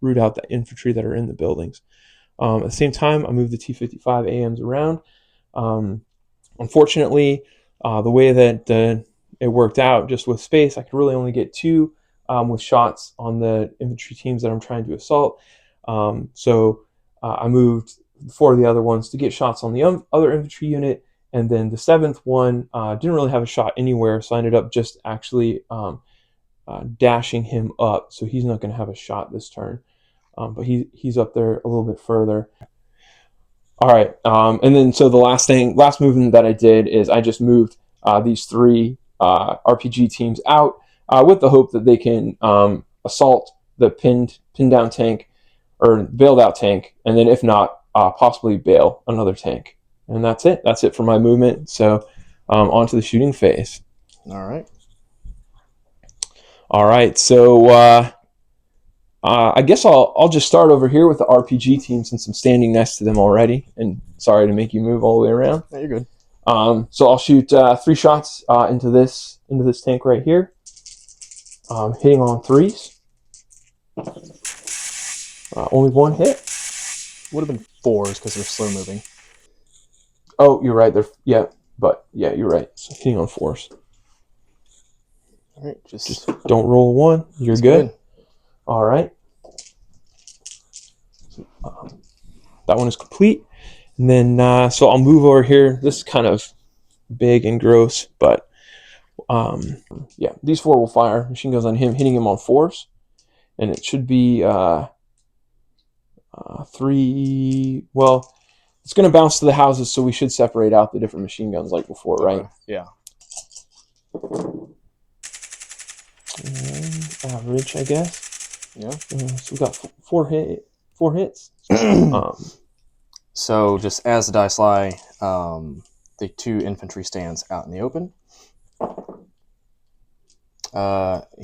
root out the infantry that are in the buildings. At the same time, I moved the T-55 AMs around. Unfortunately, the way that it worked out, just with space, I could really only get 2 with shots on the infantry teams that I'm trying to assault. So I moved 4 of the other ones to get shots on the other infantry unit, and then the 7th one didn't really have a shot anywhere, so I ended up just actually dashing him up, so he's not going to have a shot this turn, but he's up there a little bit further. All right, and then so the last movement that I did is I just moved these 3 RPG teams out with the hope that they can assault the pinned down tank, or bailed out tank, and then if not, possibly bail another tank. And that's it. That's it for my movement. So on to the shooting phase. All right. All right. So I guess I'll just start over here with the RPG team since I'm standing next to them already. And sorry to make you move all the way around. No, you're good. So I'll shoot 3 shots into this tank right here, hitting on 3s. Only 1 hit. Would have been 4s because they're slow moving. Oh, you're right. You're right. So hitting on 4s. All right, just don't roll 1. You're good. All right. That one is complete. And then, so I'll move over here. This is kind of big and gross, but yeah, these 4 will fire machine guns on him, hitting him on 4s, and it should be 3. Well, it's going to bounce to the houses, so we should separate out the different machine guns like before, right? Yeah. Average, I guess. Yeah. So we got 4 hits. So just as the dice lie, the 2 infantry stands out in the open.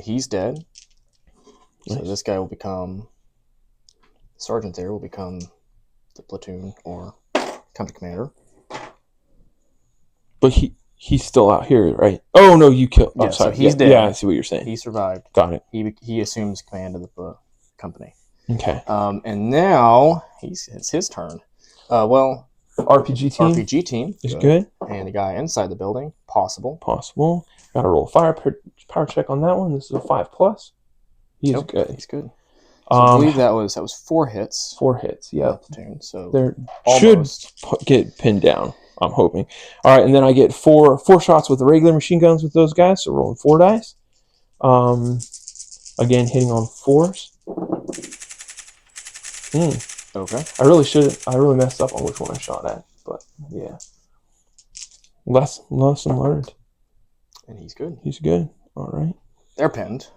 He's dead. So Nice. this guy will become sergeant. There will become the platoon or company commander. But he's still out here, right? Oh no, you killed. Yeah, oh, sorry. so he's dead. Yeah, I see what you're saying. He survived. Got it. He assumes command of the company. Okay. And now it's his turn. RPG team. RPG team is good. And the guy inside the building, possible. Got to roll a fire check on that one. This is a 5+. He's good. He's good. So I believe that was 4 hits. 4 hits. Yeah. Platoon. So There almost. should get pinned down. I'm hoping. All right, and then I get four shots with the regular machine guns with those guys. So rolling 4 dice. Again, hitting on 4s. Okay. I really messed up on which one I shot at, but yeah. Lesson learned. And he's good. He's good. All right. They're pinned.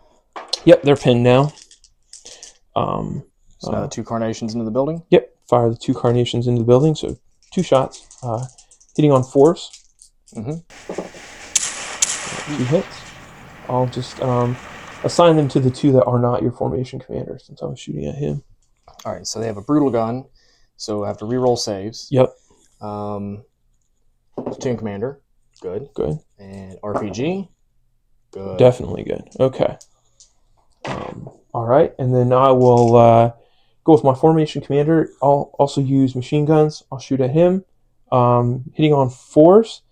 Yep, they're pinned now. So now the 2 carnations into the building. Yep, fire the 2 carnations into the building. So 2 shots, hitting on 4s. 2 hits. I'll just assign them to the 2 that are not your formation commander, since I was shooting at him. All right, so they have a brutal gun, so I have to reroll saves. Yep. Platoon commander, good. Good. And RPG, good. Definitely good. Okay. All right, and then I will go with my formation commander. I'll also use machine guns. I'll shoot at him, hitting on 4s,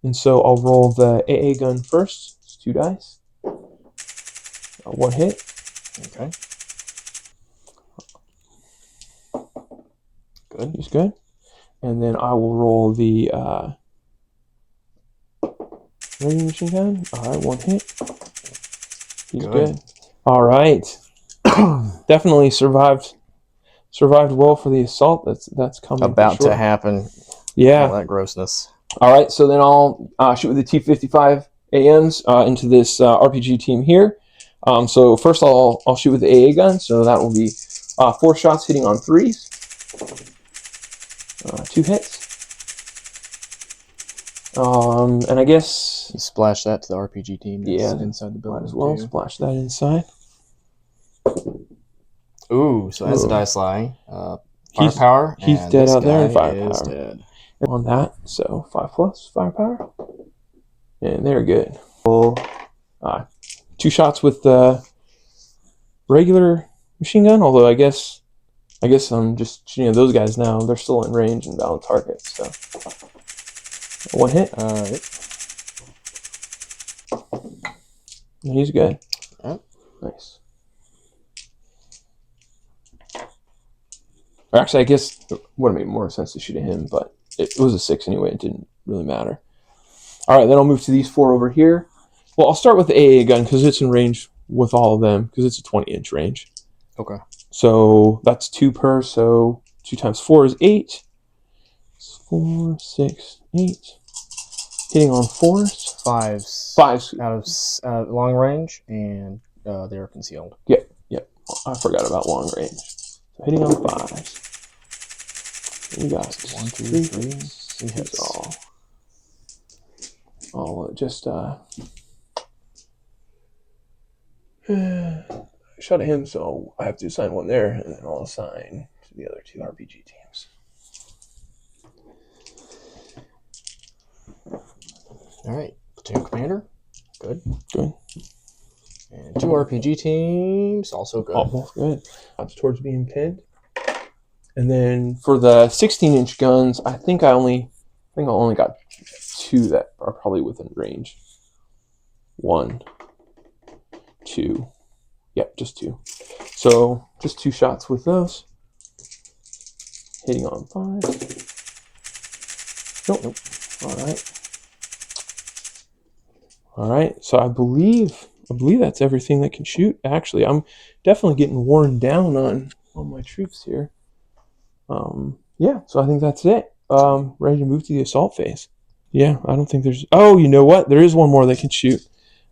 and so I'll roll the AA gun first. It's 2 dice. 1 hit. Okay. Good. He's good. And then I will roll the regular machine gun. All right, 1 hit. He's good. All right. Definitely survived well for the assault that's coming. About to happen. Yeah. All that grossness. All right, so then I'll shoot with the T-55 AMs into this RPG team here. So first I'll shoot with the AA gun, so that will be 4 shots hitting on 3s. 2 hits. And I guess you splash that to the RPG team that's inside the building. Might as well splash that inside. Ooh, so that's a dice lie. Firepower. He's dead out there in firepower. Dead. On that, so 5+ firepower. And they're good. Well, 2 shots with the regular machine gun, although I guess I'm just shooting at those guys now. They're still in range and valid targets, so 1 hit. Yep. And he's good. Yep. Nice. Or actually, I guess it would have made more sense to shoot at him, but it was a 6 anyway. It didn't really matter. All right, then I'll move to these 4 over here. Well, I'll start with the AA gun because it's in range with all of them because it's a 20-inch range. Okay. So that's 2 per. So 2 times 4 is 8. 4, 6, 8. Hitting on 4s. 5s out of long range, and they're concealed. Yep. I forgot about long range. So hitting on 5s. We got 1, 2, 3 hits. I'll just shot at him, so I have to assign 1 there, and then I'll assign to the other 2 RPG teams. All right, platoon commander, good. Good. And 2 RPG teams, also good. Almost good. That's towards being pinned. And then for the 16-inch guns, I think I only got 2 that are probably within range. 1, 2. Yep, just 2. So just 2 shots with those. Hitting on 5. Nope. All right. So I believe that's everything that can shoot. Actually, I'm definitely getting worn down on my troops here. Yeah. So I think that's it. Ready to move to the assault phase. Yeah. I don't think there's. Oh, you know what? There is one more that can shoot.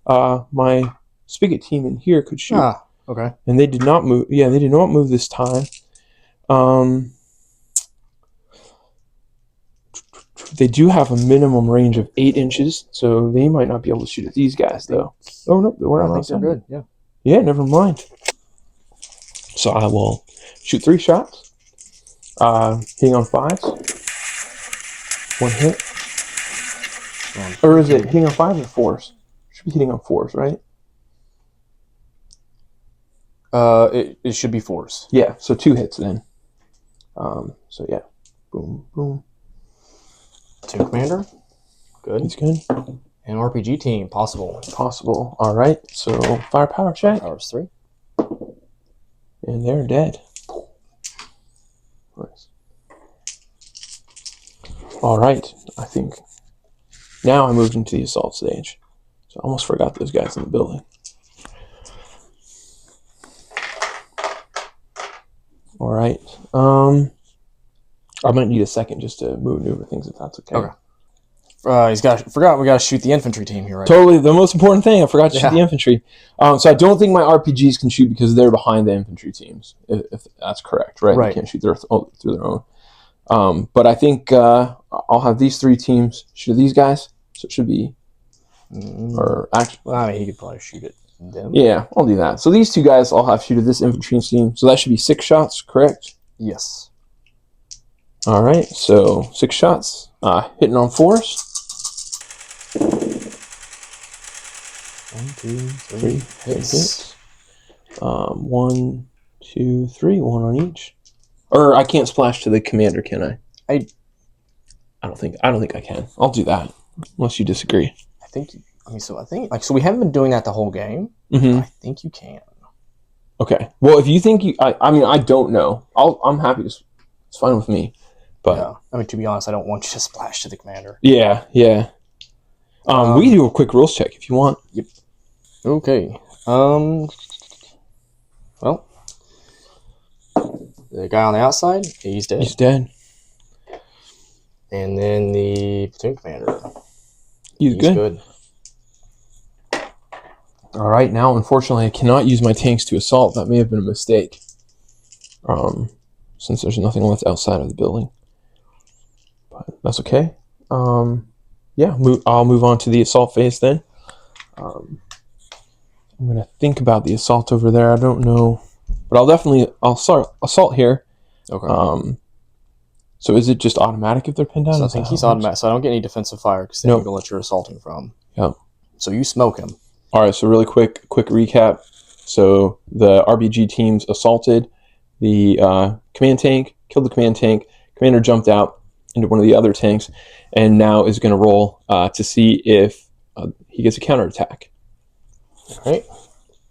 My spigot team in here could shoot. Ah, okay. And they did not move. Yeah, they did not move this time. They do have a minimum range of 8 inches, so they might not be able to shoot at these guys, though. Oh, no, we're not. They're good, yeah. Yeah, never mind. So I will shoot 3 shots. Hitting on 5s. 1 hit. Or is it hitting on 5s or 4s? Should be hitting on 4s, right? It should be 4s. Yeah, so 2 hits then. So yeah. Boom, boom. Platoon commander, good. He's good. And RPG team, possible. All right. So firepower check. Firepower's 3. And they're dead. Nice. All right. I think now I moved into the assault stage. So I almost forgot those guys in the building. All right. I might need a second just to maneuver things if that's okay. Forgot we got to shoot the infantry team here, right? Totally. The most important thing, I forgot to shoot Yeah. the infantry. So I don't think my RPGs can shoot because they're behind the infantry teams, if that's correct, right? Right. They can't shoot through their own. But I think I'll have these 3 teams shoot these guys. So it should be... Or actually, Well, I mean, he could probably shoot at them. yeah, I'll do that. So these 2 guys I'll have shoot at this infantry team. So that should be 6 shots, correct? Yes. All right, so 6 shots. Hitting on 4s. 1, 2, 3 3 hits. 1, 2, 3, 1 on each. Or I can't splash to the commander, can I? I don't think I can. I'll do that unless you disagree. So we haven't been doing that the whole game. Mm-hmm. I think you can. Okay. Well, if you think you, I mean, I don't know. I'm happy to. It's fine with me. But Yeah. I mean, to be honest, I don't want you to splash to the commander. yeah. We can do a quick rules check if you want. Yep. Okay. Well, the guy on the outside, he's dead. He's dead. And then the platoon commander, He's good. All right. Now, unfortunately, I cannot use my tanks to assault. That may have been a mistake. Since there's nothing left outside of the building. But that's okay. Yeah, I'll move on to the assault phase then. I'm going to think about the assault over there. I don't know. But I'll start assault here. Okay. So is it just automatic if they're pinned down? So I think he's automatic, so I don't get any defensive fire because they Nope. can let you're assaulting from. Yeah. So you smoke him. All right, so really quick recap. So the RBG teams assaulted the command tank, killed the command tank. Commander jumped out into one of the other tanks, and now is going to roll to see if he gets a counterattack. All right.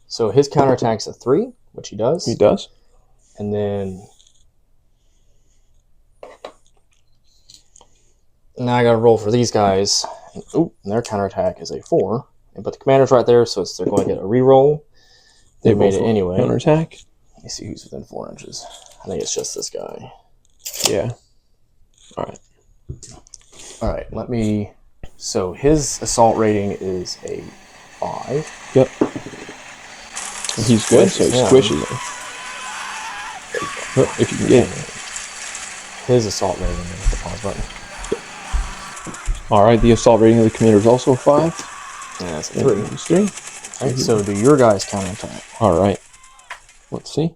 So his counterattack's a 3, which he does. He does. And then now I got to roll for these guys. And their counterattack is a 4. But the commander's right there, so they're going to get a reroll. They made it anyway. Counterattack. Let me see who's within 4 inches. I think it's just this guy. Yeah. All right. So his assault rating is a 5. Yep. And he's good, so he squishes him. Oh, if you can get it. His assault rating is the pause button. All right, the assault rating of the commander is also a 5. Yeah, that's a 3. It's 3. All right, so do your guys counterattack? All right. Let's see.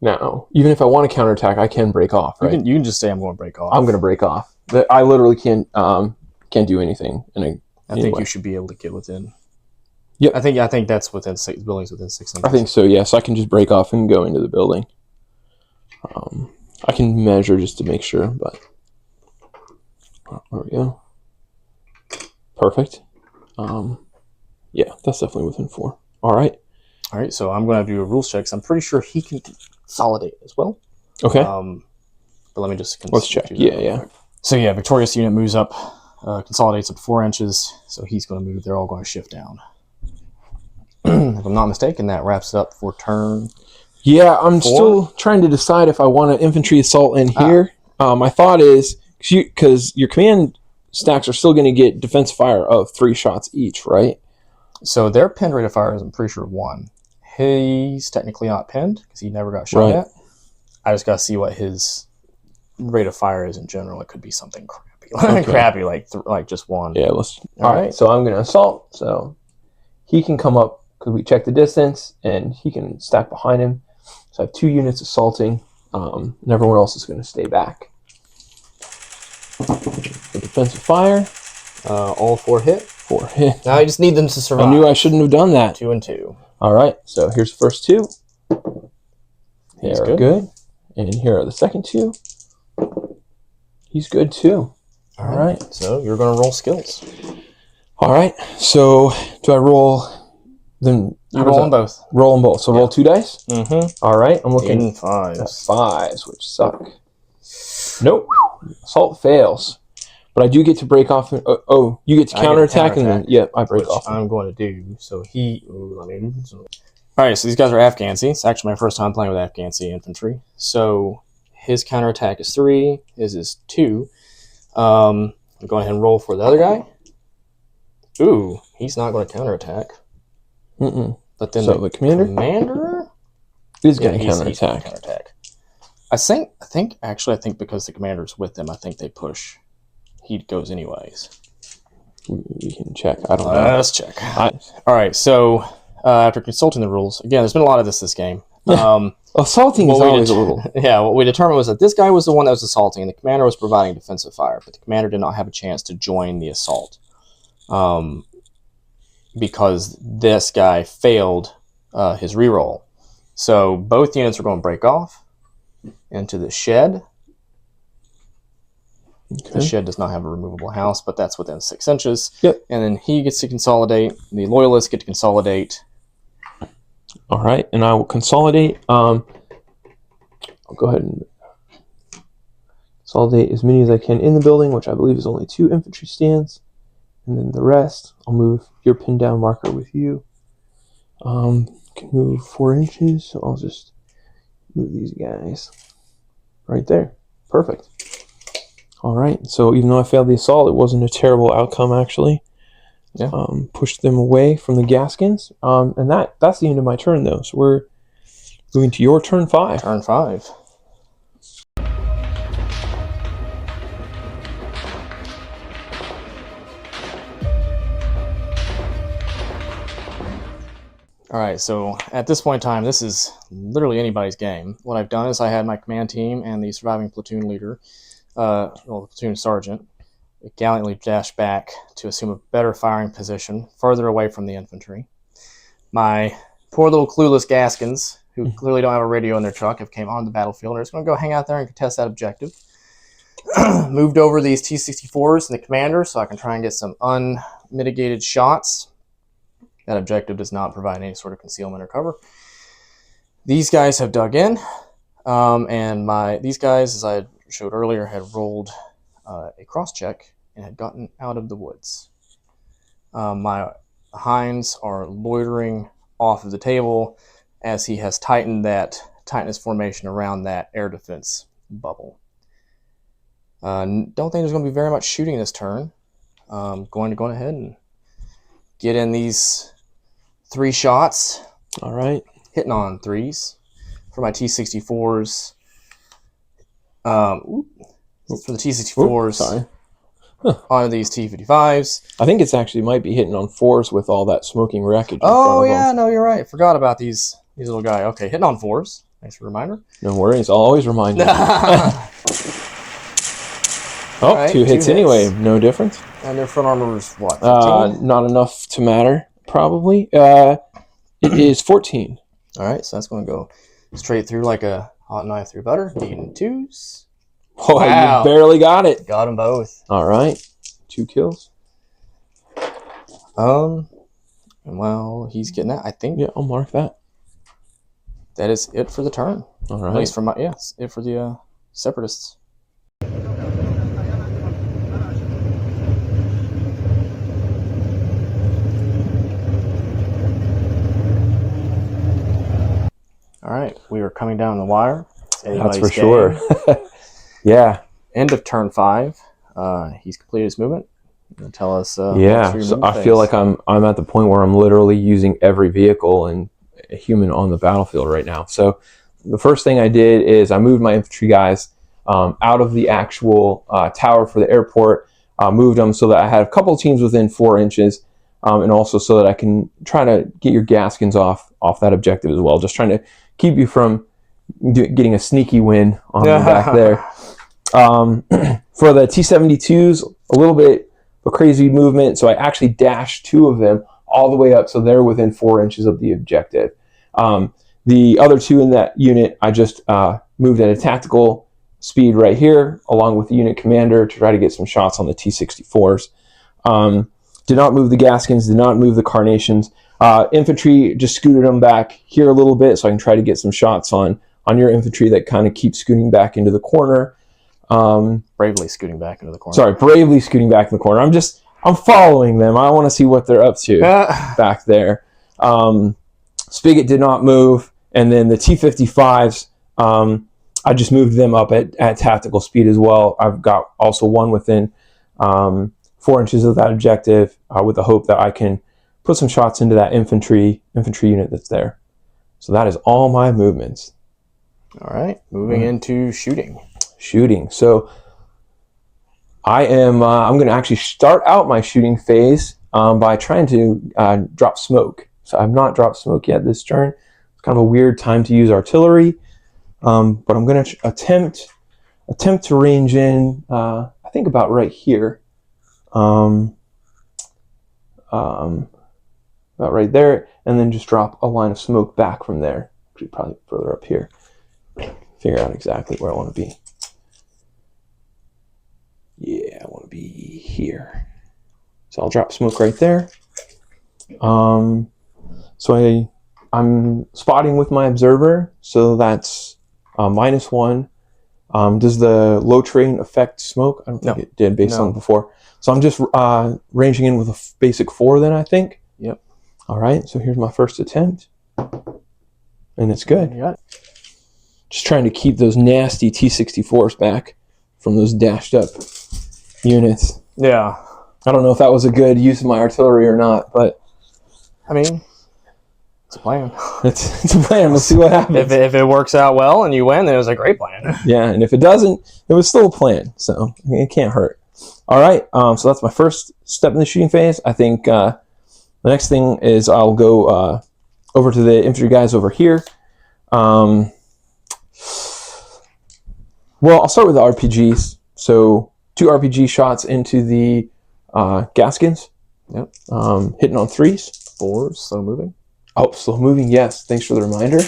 Now, even if I want to counterattack, I can break off, right? You can just say I'm going to break off. I'm going to break off. I literally can't do anything. I think you should be able to get within. Yep. I think that's within 6 buildings within 6 inches. I think so. Yes, I can just break off and go into the building. I can measure just to make sure, but there we go. Perfect. Yeah, that's definitely within 4. All right. All right. So I'm going to do a rules check. 'Cause I'm pretty sure he can consolidate as well. Okay. But let me just let's check. Yeah. So yeah, victorious unit moves up, consolidates up to 4 inches. So he's going to move. They're all going to shift down. If I'm not mistaken, that wraps it up for turn. Yeah, I'm still trying to decide if I want an infantry assault in here. My thought is, because your command stacks are still going to get defense fire of 3 shots each, right? So their pinned rate of fire is, I'm pretty sure, 1. He's technically not pinned because he never got shot at. I just got to see what his rate of fire is in general. It could be something crappy, crappy like just 1. Yeah, let's. All right, so I'm going to assault. So he can come up because we check the distance, and he can stack behind him. So I have 2 units assaulting, and everyone else is going to stay back. The defensive fire. All 4 hit. 4 hit. Now I just need them to survive. I knew I shouldn't have done that. 2 and 2. All right, so here's the first 2. He's They're good. And here are the second 2. He's good too. All right. So you're going to roll skills. All right. So do I roll Then You roll them both. Roll them both. So roll 2 dice? Mm-hmm. All right. I'm looking in fives. at fives, which suck. Nope. Assault fails. But I do get to break off. You get to counterattack, and then I break off. I'm going to do. So all right, so these guys are Afghansi. It's actually my first time playing with Afghansi infantry. So his counterattack is 3. His is 2. I'm going ahead and roll for the other guy. Ooh, he's not going to counterattack. But then the commander is going to counterattack. I think because the commander's with them, I think they push. He goes anyways. We can check. I don't know. Let's check. All right, so after consulting the rules, again, there's been a lot of this game. Assaulting is always a little. Yeah, what we determined was that this guy was the one that was assaulting, and the commander was providing defensive fire, but the commander did not have a chance to join the assault because this guy failed his reroll. So both units are going to break off into the shed. Okay. The shed does not have a removable house, but that's within 6 inches. Yep. And then he gets to consolidate. The Loyalists get to consolidate. All right, and I will consolidate. I'll go ahead and consolidate as many as I can in the building, which I believe is only 2 infantry stands. And then the rest, I'll move your pin down marker with you. Can move 4 inches, so I'll just move these guys right there. Perfect. All right, so even though I failed the assault, it wasn't a terrible outcome, actually. Yeah. Pushed them away from the Gaskins. And that's the end of my turn, though. So we're moving to your turn 5. Turn 5. All right, so at this point in time, this is literally anybody's game. What I've done is I had my command team and the surviving platoon leader, platoon sergeant, gallantly dash back to assume a better firing position further away from the infantry. My poor little clueless Gaskins, who clearly don't have a radio in their truck, have came on the battlefield and are just going to go hang out there and contest that objective. Moved over these T-64s and the commander so I can try and get some unmitigated shots. That objective does not provide any sort of concealment or cover. These guys have dug in, and these guys, as I showed earlier, had rolled a cross-check and had gotten out of the woods. My hinds are loitering off of the table as he has tightened that tightness formation around that air defense bubble. Don't think there's going to be very much shooting this turn. Going to go ahead and get in these 3 shots. All right. Hitting on 3s for my T-64s. For the T-64s. Sorry. On these T-55s. I think it's actually might be hitting on 4s with all that smoking wreckage. Oh, yeah, no, you're right. Forgot about these little guys. Okay, hitting on 4s. Thanks for the reminder. No worries. I'll always remind you. Right, 2 hits anyway. No difference. And their front armor is what, 15? Not enough to matter, probably. It is 14. All right, so that's going to go straight through like a hot knife through butter. Needing 2s. Oh, wow. You barely got it. Got them both. All right. 2 kills. Well, he's getting that, I think. Yeah, I'll mark that. That is it for the turn. All right. At least for it's it for the Separatists. All right, we are coming down the wire. That's for sure. Yeah. End of turn 5. He's completed his movement. Tell us. Yeah, so I feel like I'm at the point where I'm literally using every vehicle and a human on the battlefield right now. So the first thing I did is I moved my infantry guys out of the actual tower for the airport. Moved them so that I had a couple of teams within 4 inches, and also so that I can try to get your Gaskins off that objective as well. Just trying to keep you from getting a sneaky win on the back there. For the T-72s, a little bit of a crazy movement, so I actually dashed 2 of them all the way up so they're within 4 inches of the objective. The other 2 in that unit, I just moved at a tactical speed right here, along with the unit commander, to try to get some shots on the T-64s. Did not move the Gaskins, did not move the Carnations. Infantry just scooted them back here a little bit so I can try to get some shots on your infantry that kind of keep scooting back into the corner. Bravely scooting back into the corner. Sorry, bravely scooting back in the corner. I'm following them. I want to see what they're up to back there. Spigot did not move, and then the T-55s, I just moved them up at tactical speed as well. I've got also one within 4 inches of that objective with the hope that I can put some shots into that infantry unit that's there. So that is all my movements. All right, moving into shooting. So I'm going to actually start out my shooting phase by trying to drop smoke. So I've not dropped smoke yet this turn. It's kind of a weird time to use artillery, but I'm going to attempt to range in. I think about right here, about right there, and then just drop a line of smoke back from there. Actually, probably further up here. Figure out exactly where I want to be. Yeah, I want to be here. So I'll drop smoke right there. So I'm spotting with my observer, so that's -1. Does the low terrain affect smoke? I don't think it did based on before. So I'm just ranging in with a basic 4 then, I think. Yep. All right, so here's my first attempt. And it's good. You got it. Just trying to keep those nasty T-64s back from those dashed up units. Yeah. I don't know if that was a good use of my artillery or not, but I mean, it's a plan. it's a plan. We'll see what happens. If it works out well and you win, then it was a great plan. Yeah, and if it doesn't, it was still a plan, so it can't hurt. All right, so that's my first step in the shooting phase. I think the next thing is I'll go over to the infantry guys over here. Well, I'll start with the RPGs. So 2 RPG shots into the Gaskins. Yep. Hitting on 3s. 4s, slow moving. Oh, slow moving, yes. Thanks for the reminder. 2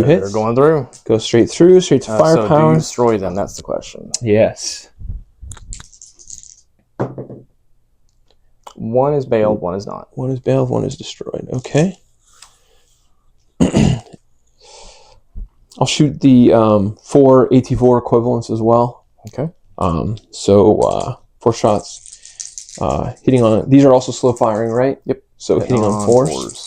hits. They're going through. Go straight through, straight to firepower. So do you destroy them? That's the question. Yes. 1 is bailed, 1 is not. 1 is bailed, 1 is destroyed. Okay. I'll shoot the 4 AT4 equivalents as well. Okay. So 4 shots. Hitting on... These are also slow firing, right? Yep. So hitting on 4s.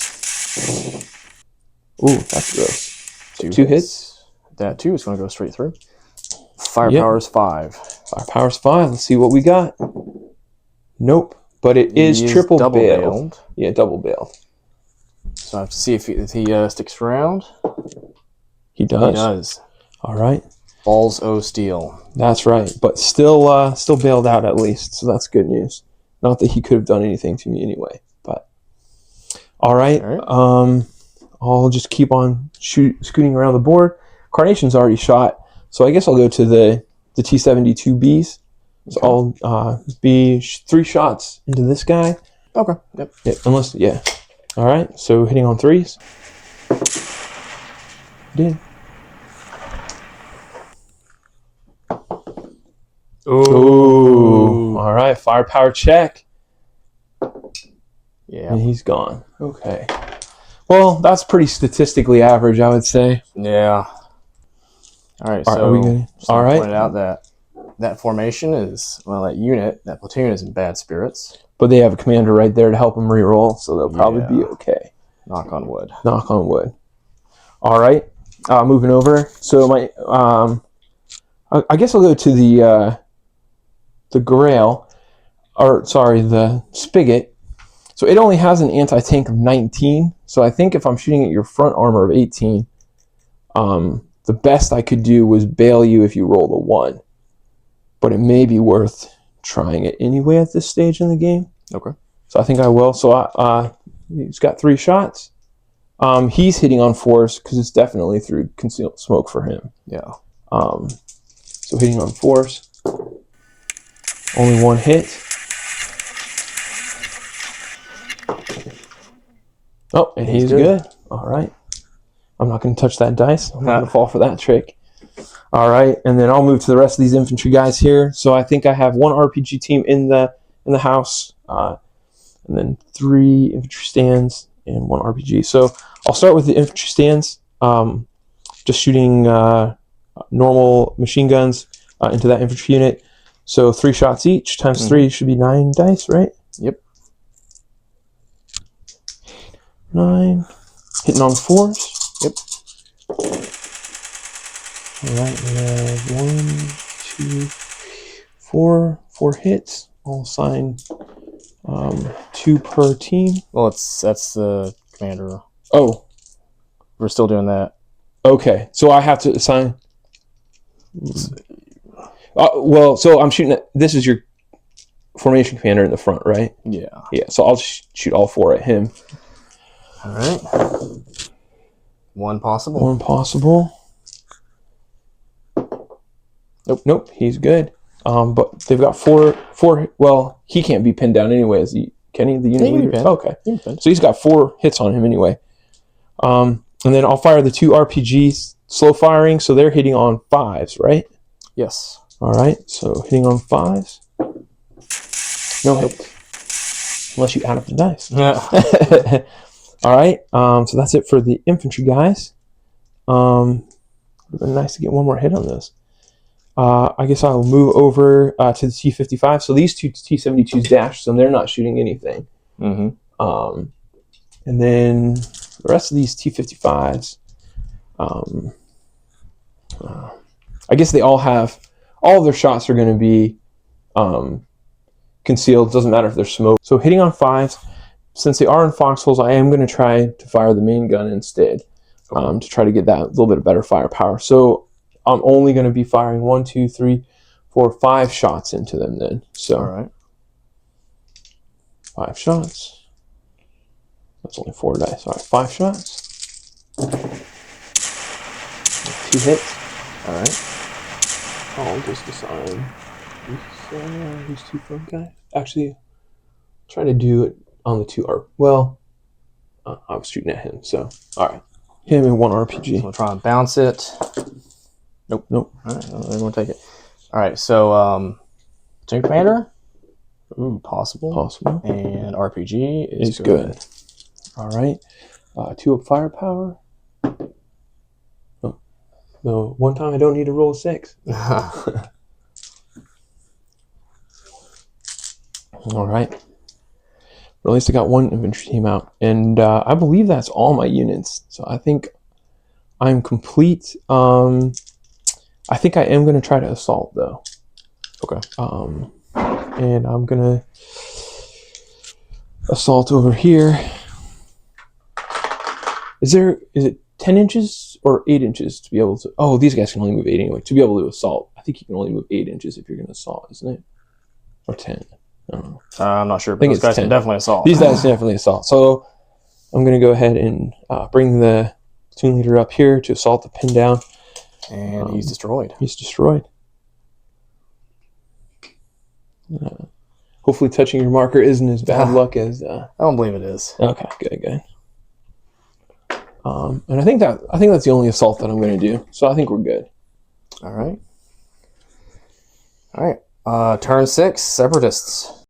Ooh, that's gross. 2 hits. That 2 is going to go straight through. Firepower is 5. Firepower is 5. Let's see what we got. Nope. But it is triple double bailed. Yeah, double bailed. So I have to see if he sticks around. He does. He does. All right. Balls O steel. That's right. But still bailed out at least. So that's good news. Not that he could have done anything to me anyway. But all right. I'll just keep on scooting around the board. Carnation's already shot. So I guess I'll go to the T-72Bs. So I'll be 3 shots into this guy. Okay. Yep. Yeah. All right. So hitting on 3s. Did. Ooh. All right. Firepower check. Yeah. And he's gone. Okay. Well, that's pretty statistically average, I would say. Yeah. All right. Are So we good? All right. Pointed out that formation is, well, that platoon is in bad spirits. But they have a commander right there to help them re-roll, so they'll probably be okay. Knock on wood. Knock on wood. All right. Moving over. So my, I guess I'll go to the Grail, the Spigot. So it only has an anti-tank of 19. So I think if I'm shooting at your front armor of 18, the best I could do was bail you if you roll the 1. But it may be worth trying it anyway at this stage in the game. Okay. So I think I will. So he's got 3 shots. He's hitting on 4s because it's definitely through concealed smoke for him. Yeah. So hitting on 4s. Only 1 hit. Oh, and he's good. All right. I'm not going to touch that dice. I'm not going to fall for that trick. All right, and then I'll move to the rest of these infantry guys here. So I think I have 1 RPG team in the house. and then 3 infantry stands and 1 RPG. So I'll start with the infantry stands, just shooting normal machine guns into that infantry unit. So 3 shots each times 3 should be 9 dice, right? Yep. 9. Hitting on 4s. Yep. All right, we have 1, 2, 4 hits. I'll assign 2 per team. Well, that's the commander. Oh, We're still doing that. okay. So I have to assign. Well, so I'm shooting at. This is your formation commander in the front, right? Yeah. Yeah. So I'll shoot all 4 at him. All right. 1 possible. 1 possible. Nope. He's good. But they've got 4. Well, he can't be pinned down anyway. Can he? The unit leader. Okay. So he's got 4 hits on him anyway. And then I'll fire the 2 RPGs, slow firing. So they're hitting on 5s, right? Yes. All right. So hitting on 5s. No hit. Unless you add up the dice. Yeah. All right. So that's it for the infantry guys. It would have been nice to get 1 more hit on this. I guess I'll move over to the T-55. So these 2 T-72s dashed, so they're not shooting anything. Mm-hmm. And then the rest of these T-55s, I guess they all of their shots are going to be concealed. Doesn't matter if they're smoke. So hitting on 5s, since they are in foxholes, I am going to try to fire the main gun instead to try to get that little bit of better firepower. So I'm only going to be firing 1, 2, 3, 4, 5 shots into them then. So, all right. 5 shots. That's only 4 dice. All right, 5 shots. 2 hits. All right. I'll just assign these 2 front guys. Actually, try to do it on the 2 R. Well, I was shooting at him, so all right. Him and 1 RPG. So we'll try and bounce it. Nope. All right, they won't take it. All right, so Team Commander, possible, and RPG is good. All right, 2 of firepower. Oh, no, 1 time I don't need to roll a 6. All right. Or at least I got 1 infantry team out, and I believe that's all my units. So I think I'm complete. I think I am going to try to assault, though. Okay. And I'm going to assault over here. Is it 10 inches or 8 inches to be able to... Oh, these guys can only move 8 anyway. To be able to assault, I think you can only move 8 inches if you're going to assault, isn't it? Or 10. I don't know. I'm not sure, but these guys can definitely assault. These guys can definitely assault. So I'm going to go ahead and bring the platoon leader up here to assault the pin down. And he's destroyed. He's destroyed. Hopefully touching your marker isn't as bad luck as... I don't believe it is. Okay, good. And I think that's the only assault that I'm going to do. So I think we're good. All right. Turn 6, Separatists.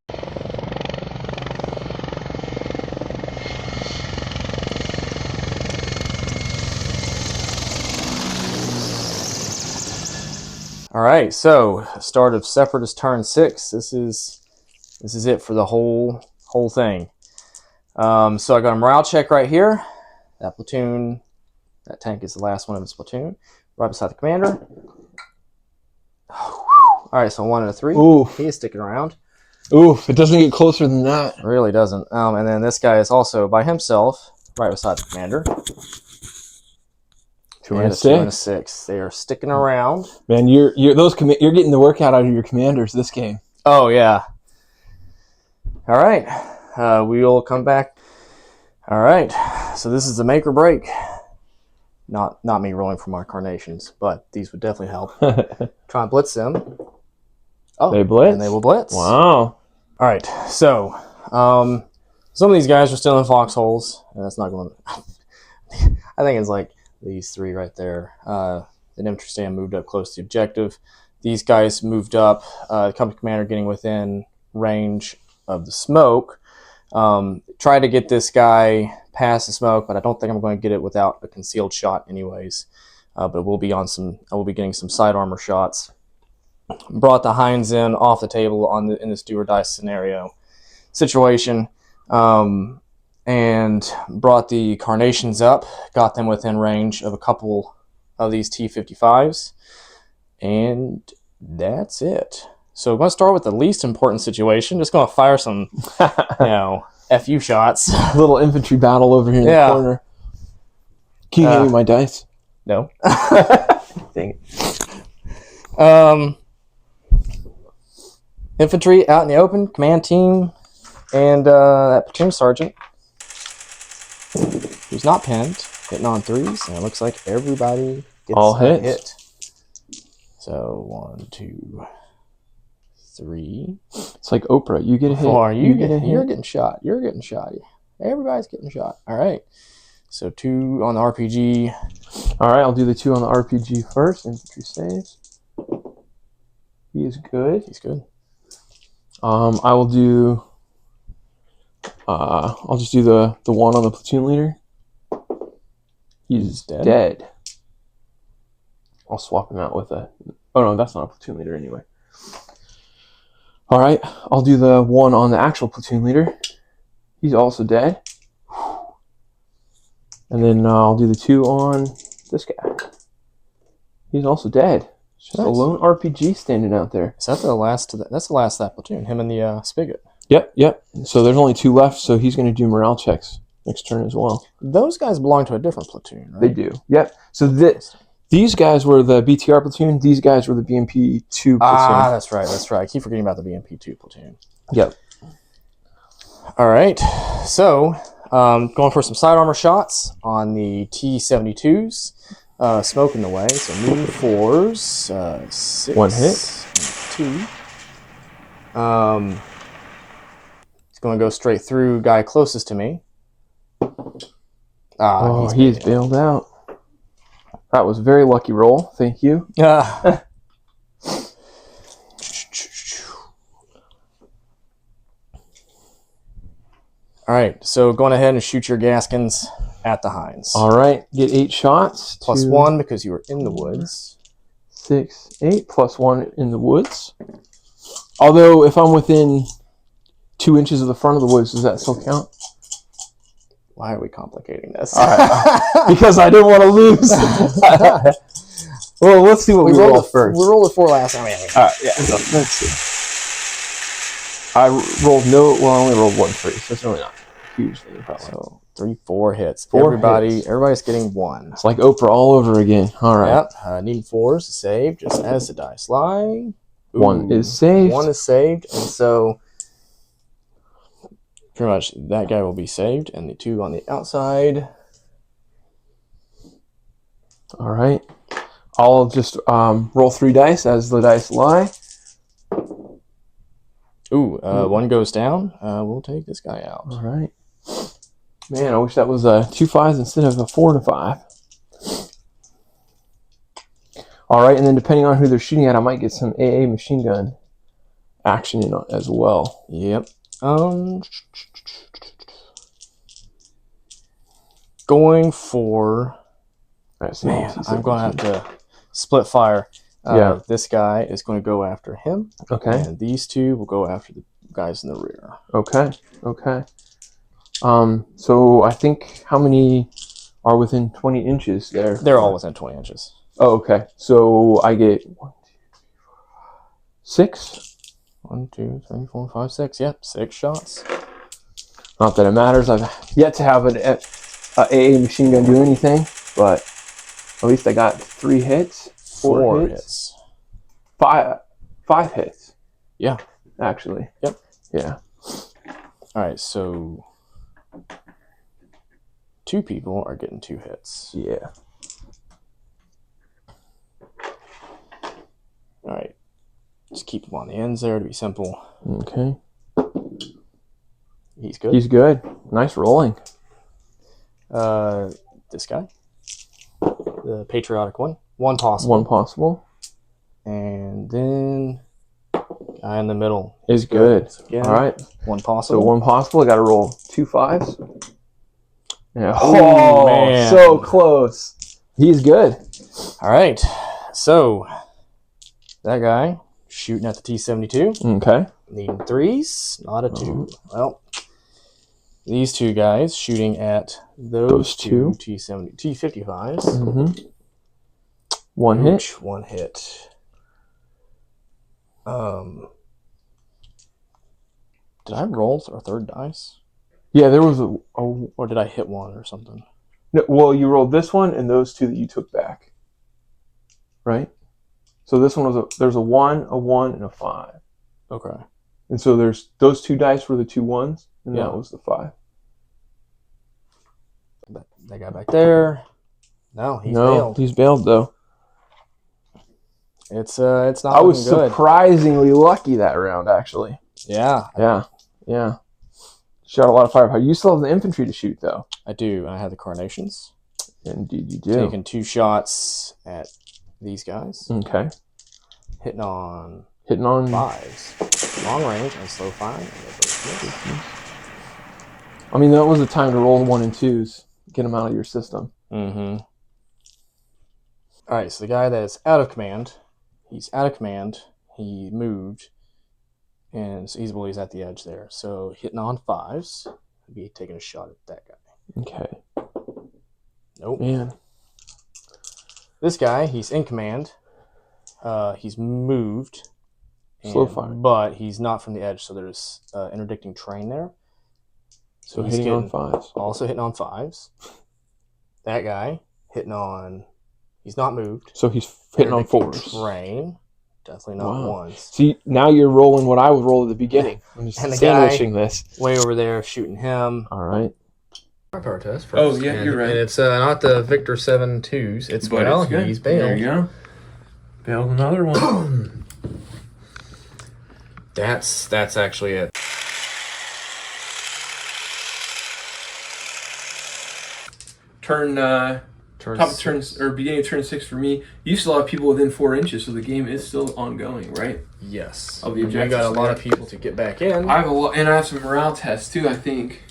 All right, so start of Separatist turn 6. This is it for the whole thing. So I got a morale check right here. That platoon, that tank is the last one of its platoon, right beside the commander. All right, so 1 and a 3. Oof. He is sticking around. Oof, it doesn't get closer than that. It really doesn't. And then this guy is also by himself, right beside the commander. 2 and a 2 and a 6. 6. They are sticking around. Man, you're getting the workout out of your commanders this game. Oh yeah. All right. We will come back. All right. So this is the make or break. Not me rolling for my carnations, but these would definitely help. Try and blitz them. Oh, they blitz? And they will blitz. Wow. All right. So some of these guys are still in foxholes, and that's not going to... I think it's like these 3 right there. The infantry stand moved up close to the objective. These guys moved up. The company commander getting within range of the smoke. Try to get this guy past the smoke, but I don't think I'm going to get it without a concealed shot anyways. But we'll be on some. I will be getting some side armor shots. Brought the Hinds in off the table in this do or die scenario situation, and brought the Carnations up. Got them within range of a couple of these T-55s, and that's it. So I'm going to start with the least important situation. Just going to fire some, FU shots. Little infantry battle over here in the corner. Can you give me my dice? No. Dang it. Infantry out in the open, command team, and that platoon sergeant, who's not pinned, hitting on 3s, and it looks like everybody gets all hit. So 1, 2, 3. It's like Oprah. You get a hit. 4. You get a hit. You're getting shot. You're getting shot. Everybody's getting shot. All right. So 2 on the RPG. All right, I'll do the 2 on the RPG first. Infantry saves. He is good. He's good. I will do. I'll just do the 1 on the platoon leader. He's dead. I'll swap him out with a. Oh no, that's not a platoon leader anyway. All right, I'll do the 1 on the actual platoon leader. He's also dead. And then I'll do the 2 on this guy. He's also dead. Just a lone RPG standing out there. Is that the last? That's the last of that platoon. Him and the Spigot. Yep. So there's only 2 left. So he's going to do morale checks next turn as well. Those guys belong to a different platoon, right? They do. Yep. So these guys were the BTR platoon. These guys were the BMP 2 platoon. That's right. I keep forgetting about the BMP 2 platoon. Yep. All right. So going for some side armor shots on the T-72s. Smoking the way. So move 4s. 6. 1 hit. 2. It's going to go straight through guy closest to me. He's bailed out. That was a very lucky roll. Thank you. All right. So going ahead and shoot your Gaskins at the Hinds. All right. Get 8 shots. Plus 1 because you were in the woods. 6, 8. Plus 1 in the woods. Although, if I'm within 2 inches of the front of the woods, does that still count? Why are we complicating this? All right. Because I didn't want to lose. Well, let's see what we roll first. We rolled a 4 last time. All right, yeah. So, let's see. I rolled I only rolled 1 3, so it's really not a huge thing, probably. So 3, 4 hits. 4 hits. Everybody's getting 1. It's like Oprah all over again. All right. Yep. Needing 4s to save, just as the dice lie. Ooh, 1 is saved. 1 is saved, and so pretty much that guy will be saved, and the 2 on the outside. All right. I'll just roll 3 dice as the dice lie. Ooh, 1 goes down. We'll take this guy out. All right. Man, I wish that was 2 5s instead of a 4 to 5. All right, and then depending on who they're shooting at, I might get some AA machine gun action in as well. Yep. Going for. Man, I'm going to have to split fire. This guy is going to go after him. Okay. And these 2 will go after the guys in the rear. Okay. So I think how many are within 20 inches there? They're all within 20 inches. Oh, okay. So I get 6. 1, 2, 3, 4, 5, 6. Yep, 6 shots. Not that it matters. I've yet to have an AA machine gun do anything, but at least I got 3 hits. 4 hits. 5 hits. Yeah. Actually. Yep. Yeah. All right, so 2 people are getting 2 hits. Yeah. All right. Just keep him on the ends there to be simple. Okay. He's good. He's good. Nice rolling. This guy. The patriotic one. 1 possible. 1 possible. And then Eye in the middle. Is good. Again, All right. One So possible. one possible. I got to roll 2 5s. Yeah. Oh, man. So close. He's good. All right. So that guy shooting at the T-72. Okay. Needing 3s, not a 2. Well, these 2 guys shooting at those 2 T-55s. Mm-hmm. One hit. One hit. Did I roll a third dice? Yeah, there was a Or did I hit one or something? no, well, you rolled this one and those 2 that you took back. Right? So this one was there's a 1, and a 5. Okay. And so there's those 2 dice were the 2 1s, and Yeah. that was the 5. That guy back there. No, he's bailed. He's bailed though. It's not I was looking good. surprisingly lucky that round, actually. Yeah. Yeah. Shot a lot of firepower. You still have the infantry to shoot, though. I do. I have the Carnations. Indeed, you do. Taking 2 shots at these guys. Okay. Hitting on 5s. Long range and slow fire. I mean, that was the time to roll 1 and 2s. Get them out of your system. Mm-hmm. All right, so the guy that's out of command, he's out of command. He moved, and so he's at the edge there. So hitting on 5s, I'd be taking a shot at that guy. Okay. Nope. Man. This guy, he's in command. He's moved. Slow fire. But he's not from the edge, so there's interdicting terrain there. So he's hitting on 5s. Also hitting on 5s. That guy hitting on... He's not moved. So he's hitting on 4s. Terrain. Definitely not 1s. See, now you're rolling what I would roll at the beginning. I'm just sandwiching this. Way over there shooting him. All right. Power test first. Oh, yeah, you're right. And it's not the Victor 7-2s. It's well, he's bailed. There you go. Bailed another one. That's actually it. Beginning of turn 6 for me. You still have people within 4 inches, so the game is still ongoing, right? Yes. Of the We got a lot of people to get back in. I have a lot, and I have some morale tests too. I think.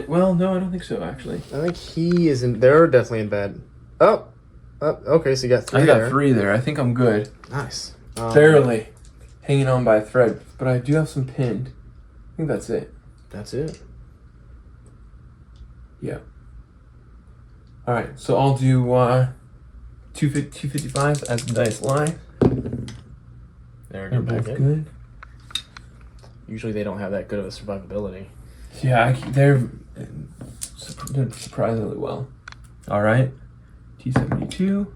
Well, no, I don't think so. Actually, I think he is in. They're definitely in bed. Oh, okay. So you got 3 I got there. 3 there. I think I'm good. Nice. Barely hanging on by a thread, but I do have some pinned. I think that's it. That's it. Yeah. All right, so I'll do 255s as the dice lie. They're They're back both in. good. Usually they don't have that good of a survivability. Yeah, they're surprisingly well. All right, T-72.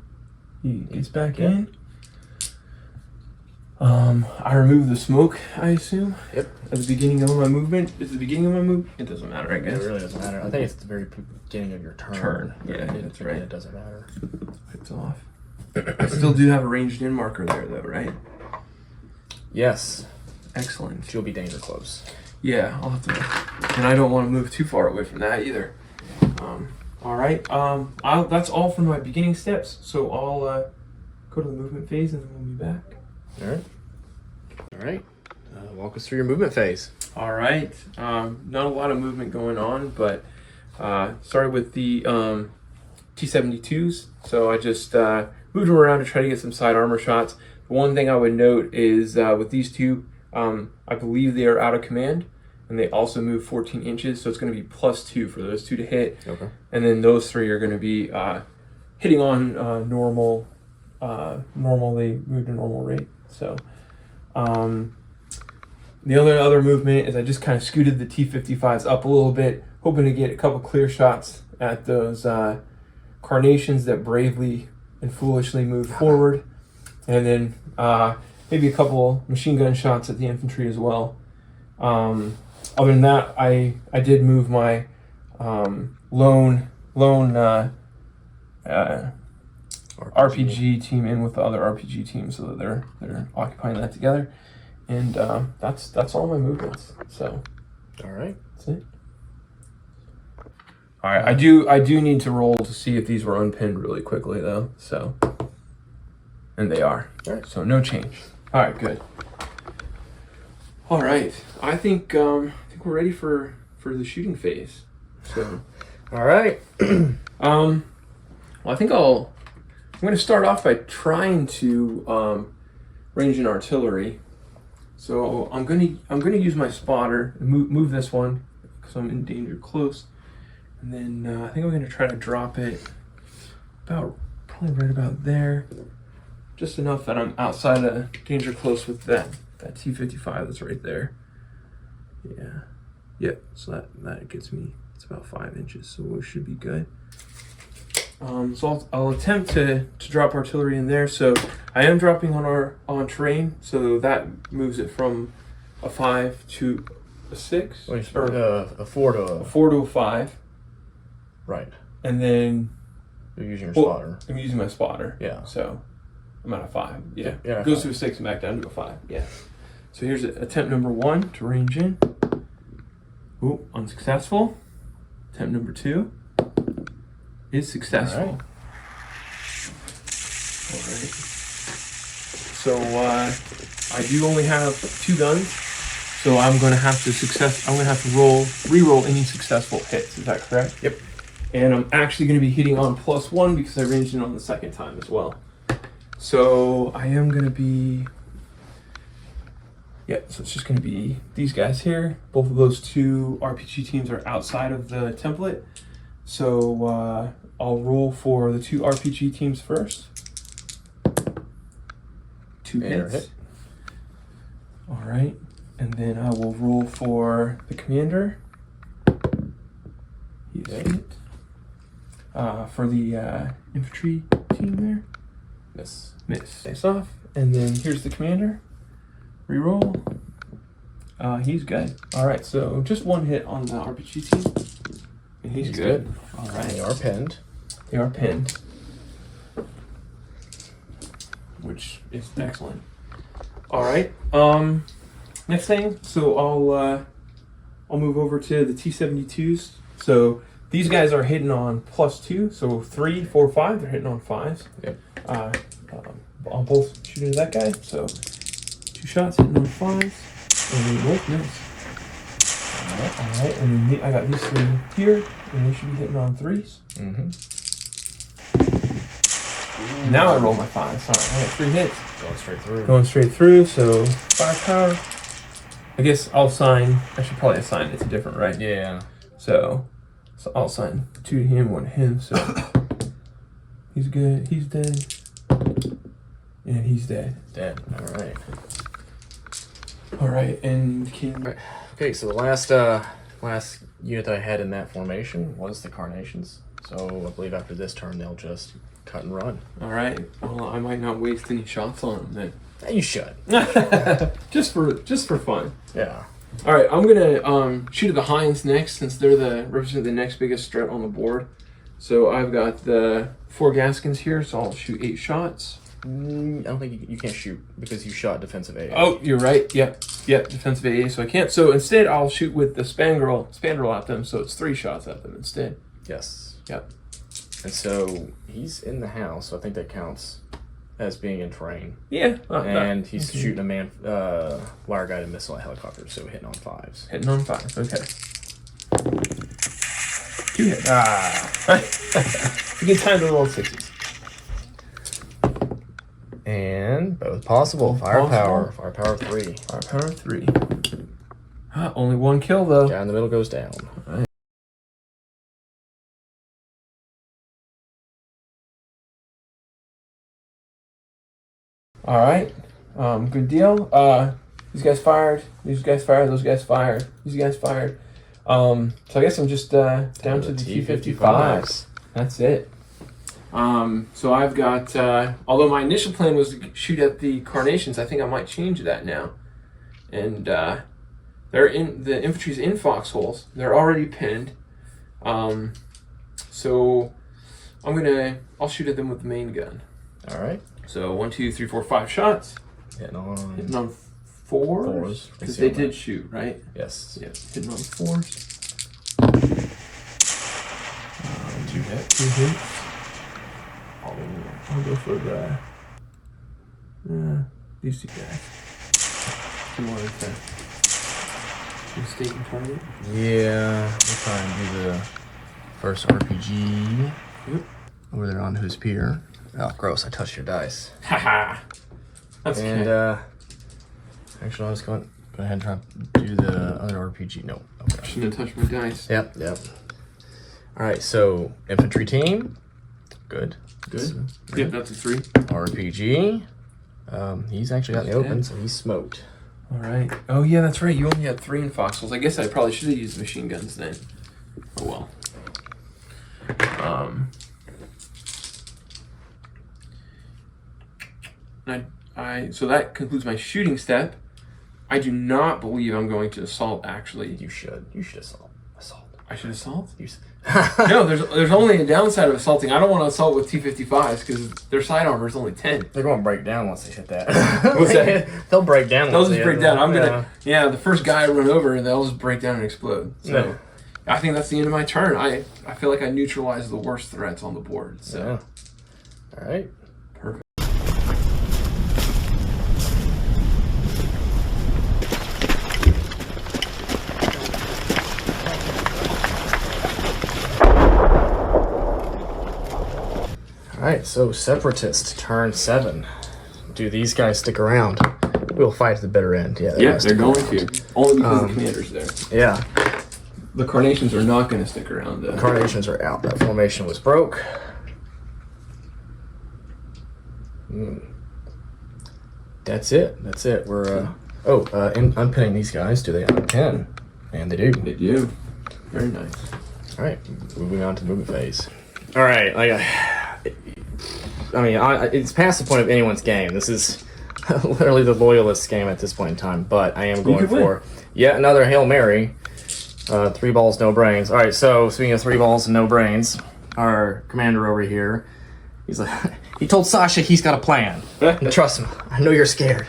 He gets back in. I remove the smoke, I assume. Yep. At the beginning of my movement. Is it the beginning of my movement? It doesn't matter, I guess. It really doesn't matter. I think it's the very beginning of your turn. Yeah, that's right. It doesn't matter. It's off. I still do have a ranged in marker there, though, right? Yes. Excellent. You'll be danger close. Yeah, I'll have to. And I don't want to move too far away from that either. All right. That's all for my beginning steps. So I'll go to the movement phase and then we'll be back. All right. Walk us through your movement phase. All right. Not a lot of movement going on, but started with the T-72s. So I just moved them around to try to get some side armor shots. The one thing I would note is with these 2, I believe they are out of command, and they also move 14 inches, so it's going to be +2 for those 2 to hit. Okay. And then those 3 are going to be hitting on normal. They move to normal rate. So the other movement is I just kind of scooted the T-55s up a little bit, hoping to get a couple clear shots at those Carnations that bravely and foolishly moved forward, and then maybe a couple machine gun shots at the infantry as well. Other than that, I did move my lone RPG team in with the other RPG team, so that they're occupying that together, and that's all my movements. So, all right, that's it. All right, I do need to roll to see if these were unpinned really quickly though. So, and they are. All right. So no change. All right, good. All right, I think we're ready for the shooting phase. So, All right. well, I think I'm going to start off by trying to range an artillery. So I'm going to use my spotter and move this one because I'm in danger close, and then I think I'm going to try to drop it probably right about there, just enough that I'm outside of danger close with that T-55 that's right there. Yeah. Yep. So that gets me. It's about 5 inches, so it should be good. So I'll attempt to drop artillery in there. So I am dropping on terrain, so that moves it from a 5 to a 6. Wait, or a 4 to a 4 to a 5. Right. And then You're using your spotter. I'm using my spotter. Yeah. So I'm at a 5. Yeah. Yeah. It goes to a 6 and back down to a 5. Yeah. So here's attempt number 1 to range in. Ooh, unsuccessful. Attempt number 2 is successful. All right. So I do only have 2 guns, so I'm going to have to re-roll any successful hits. Is that correct? Yep. And I'm actually going to be hitting on +1 because I ranged in on the second time as well. So I am going to be. Yeah, so it's just going to be these guys here. Both of those 2 RPG teams are outside of the template. So I'll roll for the 2 RPG teams first. 2 hits. Hit. All right. And then I will roll for the commander. He's hit. For the infantry team there. Miss. Face off. And then here's the commander. Reroll. He's good. All right, so just 1 hit on the RPG team, and he's good. All right, They are pinned. They are pinned, which is excellent. All right. Next thing, so I'll move over to the T-72s. So these guys are hitting on +2, so 3, 4, 5. They're hitting on 5s. Yep. I'll both shoot into that guy. So 2 shots hitting on 5s, and they both miss. All right, and then I got these 3 here, and they should be hitting on 3s. Mm-hmm. Now I roll my 5s. All right, I got 3 hits. Going straight through. So firepower. I guess I should probably assign it to different, right? Yeah. So I'll assign 2 to him, 1 to him. So he's good. He's dead. And he's dead. Dead. All right. All right, and can. Okay, so the last unit that I had in that formation was the Carnations. So I believe after this turn they'll just cut and run. All right. Well, I might not waste any shots on him then. You should. just for fun. Yeah. All right, I'm gonna shoot at the Hinds next, since they're represent the next biggest threat on the board. So I've got the 4 Gaskins here, so I'll shoot 8 shots. I don't think you can't shoot because you shot defensive AA. Oh, you're right. Yep, defensive AA, so I can't. So instead, I'll shoot with the spandrel at them, so it's 3 shots at them instead. Yes. Yep. And so he's in the house, so I think that counts as being in terrain. Yeah. And he's shooting a wire-guided missile at helicopter, so hitting on 5s. Hitting on 5s, okay. 2 hits. You get time to roll 6s. And both possible. Firepower. Firepower 3. Firepower 3. Only 1 kill, though. Guy in the middle goes down. All right. All right. Good deal. These guys fired. These guys fired. Those guys fired. These guys fired. So I guess I'm just down to the T-55s. That's it. So I've got, although my initial plan was to shoot at the Carnations, I think I might change that now. And the infantry's in foxholes. They're already pinned. So I'll shoot at them with the main gun. All right. So 1, 2, 3, 4, 5 shots. Hitting on 4s. Because they did shoot, right? Yes. Yeah, hitting on 4s. 2 hits. 2 hits. I'll go for these 2 guys. 2 more than 10. Mistaken target. Yeah, we'll try and do the first RPG. Yep. Over there on whose pier. Oh, gross, I touched your dice. Haha. That's And, okay. actually, I was going go ahead and try to do the other RPG. No. Okay. Shouldn't have touched my dice. Yep. All right, so infantry team. Good. Good. Yep, that's a 3. RPG. He's actually got in the open, so he's smoked. All right. Oh, yeah, that's right. You only had 3 in foxholes. I guess I probably should have used machine guns then. Oh, well. So that concludes my shooting step. I do not believe I'm going to assault, actually. You should assault. I should assault? You No, there's only a downside of assaulting. I don't want to assault with T-55s because their side armor is only 10. They're going to break down once they hit that. What's that? They'll break down. They'll just break down. The first guy I run over, they'll just break down and explode. So Yeah. I think that's the end of my turn. I feel like I neutralized the worst threats on the board. So Yeah. All right. perfect. All right, so Separatist, turn 7. Do these guys stick around? We'll fight to the bitter end. Yeah, They're going to. Only because the commander's there. Yeah, The Carnations are not going to stick around, though. Carnations are out. That formation was broke. That's it. We're unpinning these guys. Do they unpin? And they do. They do. Very nice. All right, moving on to the movement phase. All right, it's past the point of anyone's game. This is literally the Loyalist game at this point in time, but I am going for yet another Hail Mary. 3 balls, no brains. All right, so speaking of 3 balls and no brains, our commander over here, he's like, he told Sasha he's got a plan. And trust him, I know you're scared.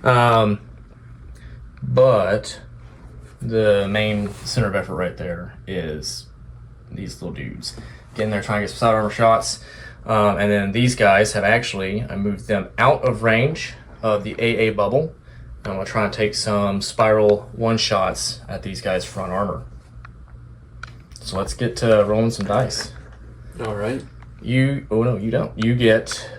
But the main center of effort right there is these little dudes. Getting there, trying to get some side armor shots. And then these guys have actually, I moved them out of range of the AA bubble. I'm going to try and take some spiral one-shots at these guys' front armor. So let's get to rolling some dice. All right. You don't. You get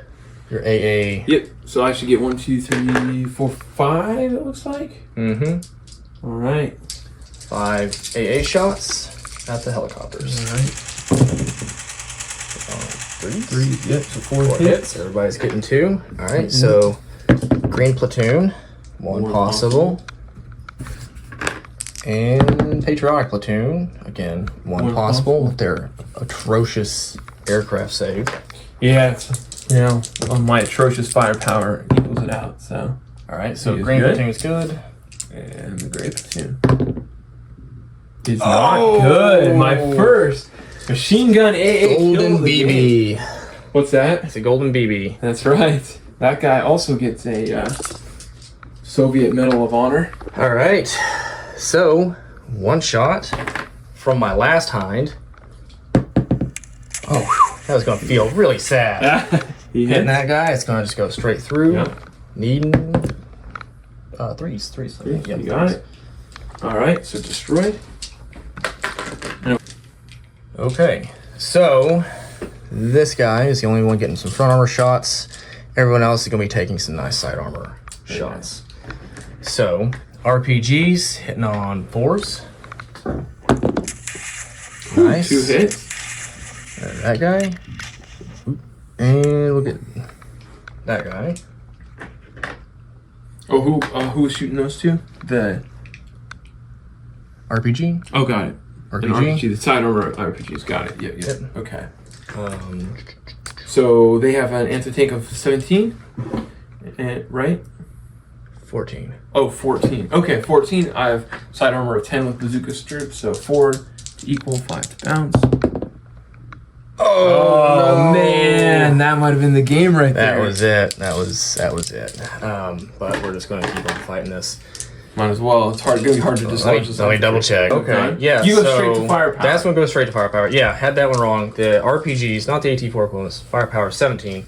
your AA. Yep. So I should get 1, 2, 3, 4, 5, it looks like. Mm-hmm. All right. 5 AA shots at the helicopters. All right. 3. Yep. So 4 hits. Everybody's getting 2. All right. So green platoon, one possible. And patriotic platoon, again, one possible with their atrocious aircraft save. Yeah, my atrocious firepower equals it out. So All right. So He is green good. platoon is good. and the gray platoon is not good. My first machine gun AA Golden kill of the game. BB. What's that? It's a golden BB. That's right. That guy also gets a Soviet Medal of Honor. All right. So, one shot from my last hind. Oh, that was going to feel really sad. He Hitting hit. that guy, it's going to just go straight through. Yep. Needing threes. You Yep, got threes. it. All right, so destroyed. Okay, so this guy is the only one getting some front armor shots. Everyone else is going to be taking some nice side armor shots. So, RPGs hitting on 4s. Nice. 2 hits. That guy. And we'll get that guy. Oh, who was shooting those two? The RPG. Oh, got it. RPG. An RPG. The side armor RPGs. Got it. Yep. Yep. Okay. So they have an anti-tank of 17, right? 14. Oh, 14. Okay, 14. I have side armor of 10 with bazooka strips, so 4 to equal 5 to bounce. Oh man, that might have been the game right there. That was it. That was it. But we're just going to keep on fighting this. Might as well. It's hard. Gonna be hard to dislodge this. Let me double check. Okay. Yeah. You go so straight to firepower. That's one goes straight to firepower. Yeah, had that one wrong. The RPGs, not the AT4 equivalents. Firepower 17.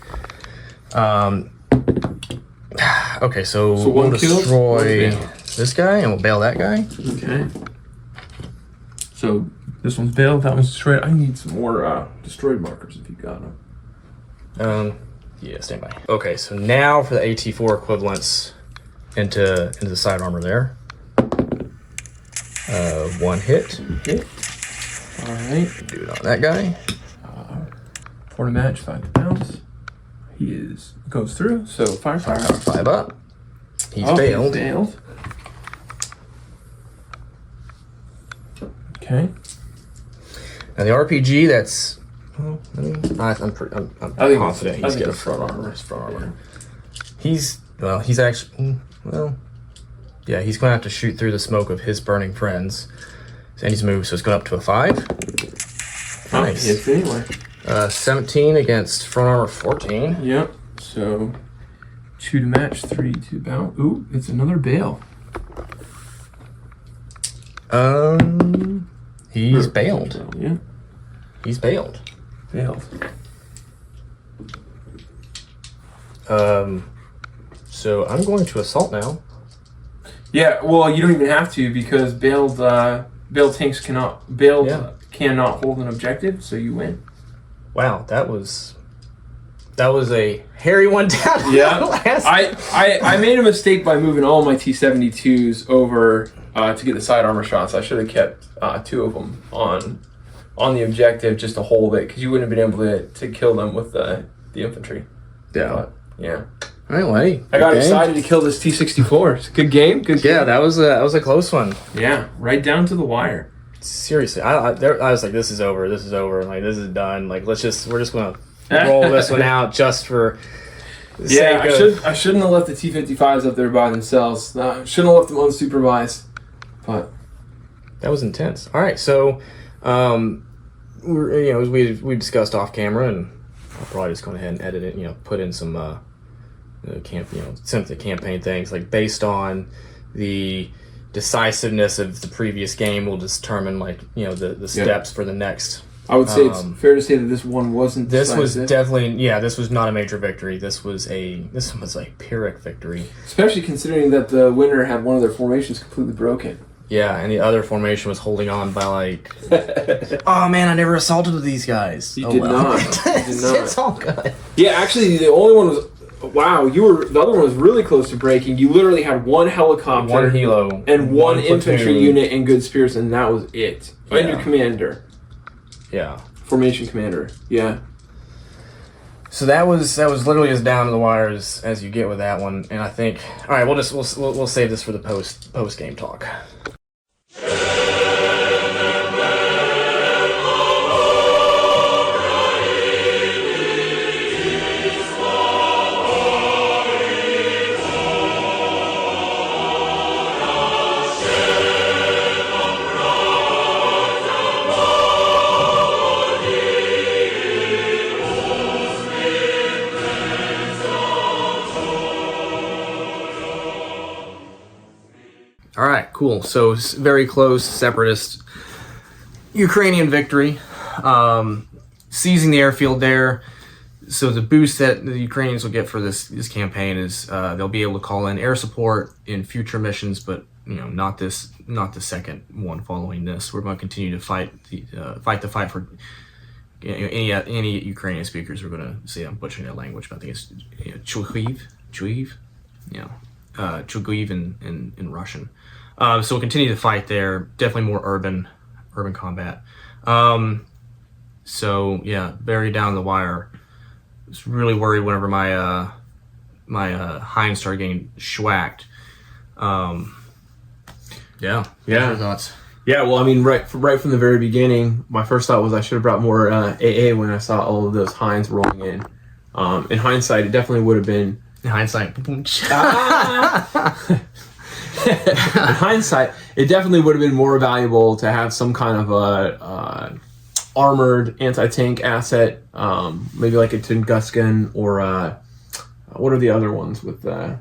Okay, so we'll one kill? destroy One this guy, and we'll bail that guy. Okay. So this one's bailed, that one's destroyed. I need some more destroyed markers if you got them. Yeah, stand by. Okay, so now for the AT4 equivalents into the side armor there. One hit. Hit. All right. Do it on that guy. For the match, 5 to bounce. He goes through. So fire. 5 up. He's He's bailed. bailed. Okay. Now the RPG, that's. Well, I'm confident he's getting front armor. His front armor. He's actually. Well, yeah, he's going to have to shoot through the smoke of his burning friends. And he's moved, so it's going up to a 5. Nice. Hits anyway. 17 against front armor 14. Yep. So 2 to match, 3 to bounce. Ooh, it's another bail. He's bailed. Yeah. He's bailed. Bailed. So I'm going to assault now. Yeah, well, you don't even have to because bailed tanks cannot cannot hold an objective, so you win. Wow, that was a hairy one down. Yeah, I made a mistake by moving all my T-72s over to get the side armor shots. I should have kept 2 of them on the objective just to hold it because you wouldn't have been able to kill them with the infantry. Yeah. But, yeah. Anyway, I got excited to kill this T-64. It's a good game. Good game. Yeah, that was a close one. Yeah, right down to the wire. Seriously, I was like, this is over. Like, this is done. Like, we're just gonna roll this one out just for. Yeah, I shouldn't have left the T-55s up there by themselves. Shouldn't have left them unsupervised. But that was intense. All right, so, as we discussed off camera, and I'll probably just go ahead and edit it. Put in some some of the campaign things like based on the decisiveness of the previous game will determine the steps for the next. I would say it's fair to say that this one wasn't this decisive. Was definitely this was not a major victory. This was a Pyrrhic victory, especially considering that the winner had one of their formations completely broken. Yeah, and the other formation was holding on by oh man, I never assaulted these guys. You did not. It's all good. Yeah, actually the only one was the other one was really close to breaking. You literally had one helicopter, one helo, and one infantry platoon. unit in good spirits, and that was it. Yeah. And your commander. Yeah. Formation commander. Yeah. So that was literally as down to the wire as you get with that one. And I think all right, we'll save this for the post game talk. All right, cool. So very close Separatist Ukrainian victory, seizing the airfield there. So the boost that the Ukrainians will get for this campaign is they'll be able to call in air support in future missions, but not the second one following this. We're going to continue to fight the fight for. Any Ukrainian speakers are going to say I'm butchering that language, but I think it's Chuguiv, Chuguiv in Russian. So we'll continue to fight there. Definitely more urban combat. So yeah, very down the wire. I was really worried whenever my Heinz started getting schwacked. Yeah. What are your thoughts? Yeah, well, I mean, right from the very beginning, my first thought was I should have brought more AA when I saw all of those Heinz rolling in. In hindsight, it definitely would have been. In hindsight, in hindsight, it definitely would have been more valuable to have some kind of a armored anti-tank asset, maybe like a Tunguska or what are the other ones with the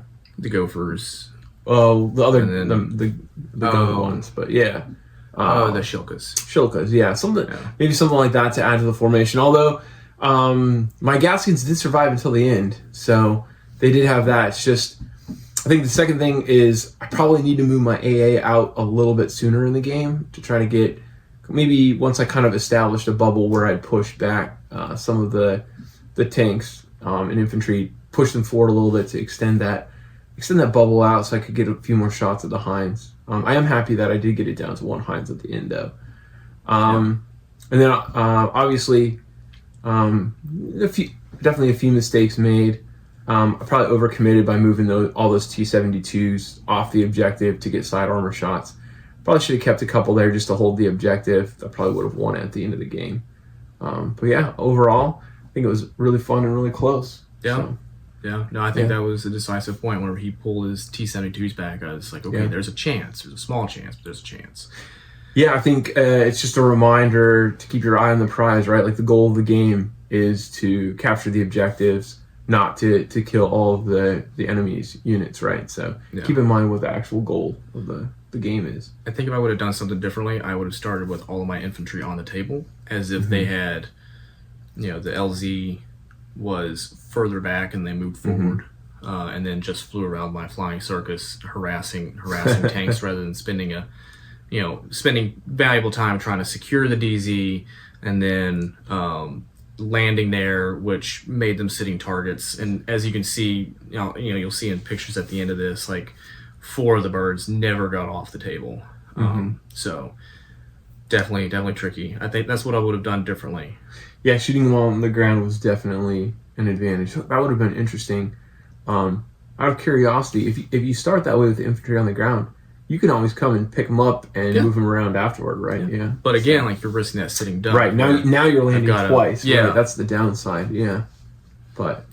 Gophers? Oh, the other the gun ones, but yeah. The Shilkas. Shilkas, yeah. Maybe something like that to add to the formation. Although my Gaskins did survive until the end, so they did have that. It's just I think the second thing is I probably need to move my AA out a little bit sooner in the game to try to get, maybe once I kind of established a bubble where I'd push back some of the tanks and infantry, push them forward a little bit to extend that bubble out so I could get a few more shots at the Hinds. I am happy that I did get it down to one Hinds at the end though. And then obviously definitely a few mistakes made. I probably overcommitted by moving all those T-72s off the objective to get side armor shots. Probably should have kept a couple there just to hold the objective. That probably would have won at the end of the game. But yeah, overall, I think it was really fun and really close. Yeah. So, yeah. No, I think that was a decisive point. Whenever he pulled his T-72s back, I was like, okay, there's a chance. There's a small chance, but there's a chance. Yeah, I think it's just a reminder to keep your eye on the prize, right? Like the goal of the game is to capture the objectives, not to kill all of the enemy's units, right? So keep in mind what the actual goal of the game is. I think if I would have done something differently, I would have started with all of my infantry on the table, as if they had, the LZ was further back and they moved forward, and then just flew around my flying circus, harassing tanks rather than spending valuable time trying to secure the DZ and then landing there, which made them sitting targets. And as you can see, you'll see in pictures at the end of this, like 4 of the birds never got off the table. So definitely tricky. I think that's what I would have done differently. Yeah, shooting them on the ground was definitely an advantage. That would have been interesting. Out of curiosity, if you start that way with the infantry on the ground, you can always come and pick them up and move them around afterward, right? Yeah. But again, like you're risking that sitting duck. Right, now you're landing twice. Yeah. Right? That's the downside, yeah. But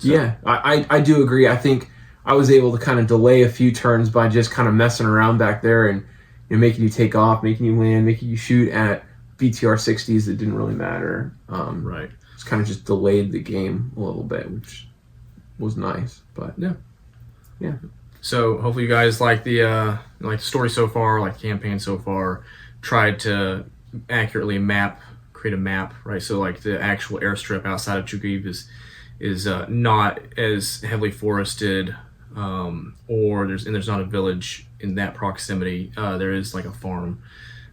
I do agree. I think I was able to kind of delay a few turns by just kind of messing around back there and making you take off, making you land, making you shoot at BTR 60s that didn't really matter. Right. It's kind of just delayed the game a little bit, which was nice. But yeah. So hopefully you guys like the story so far, like the campaign so far. Tried to accurately create a map, right? So like the actual airstrip outside of Chuguiv is not as heavily forested, or there's not a village in that proximity. There is like a farm,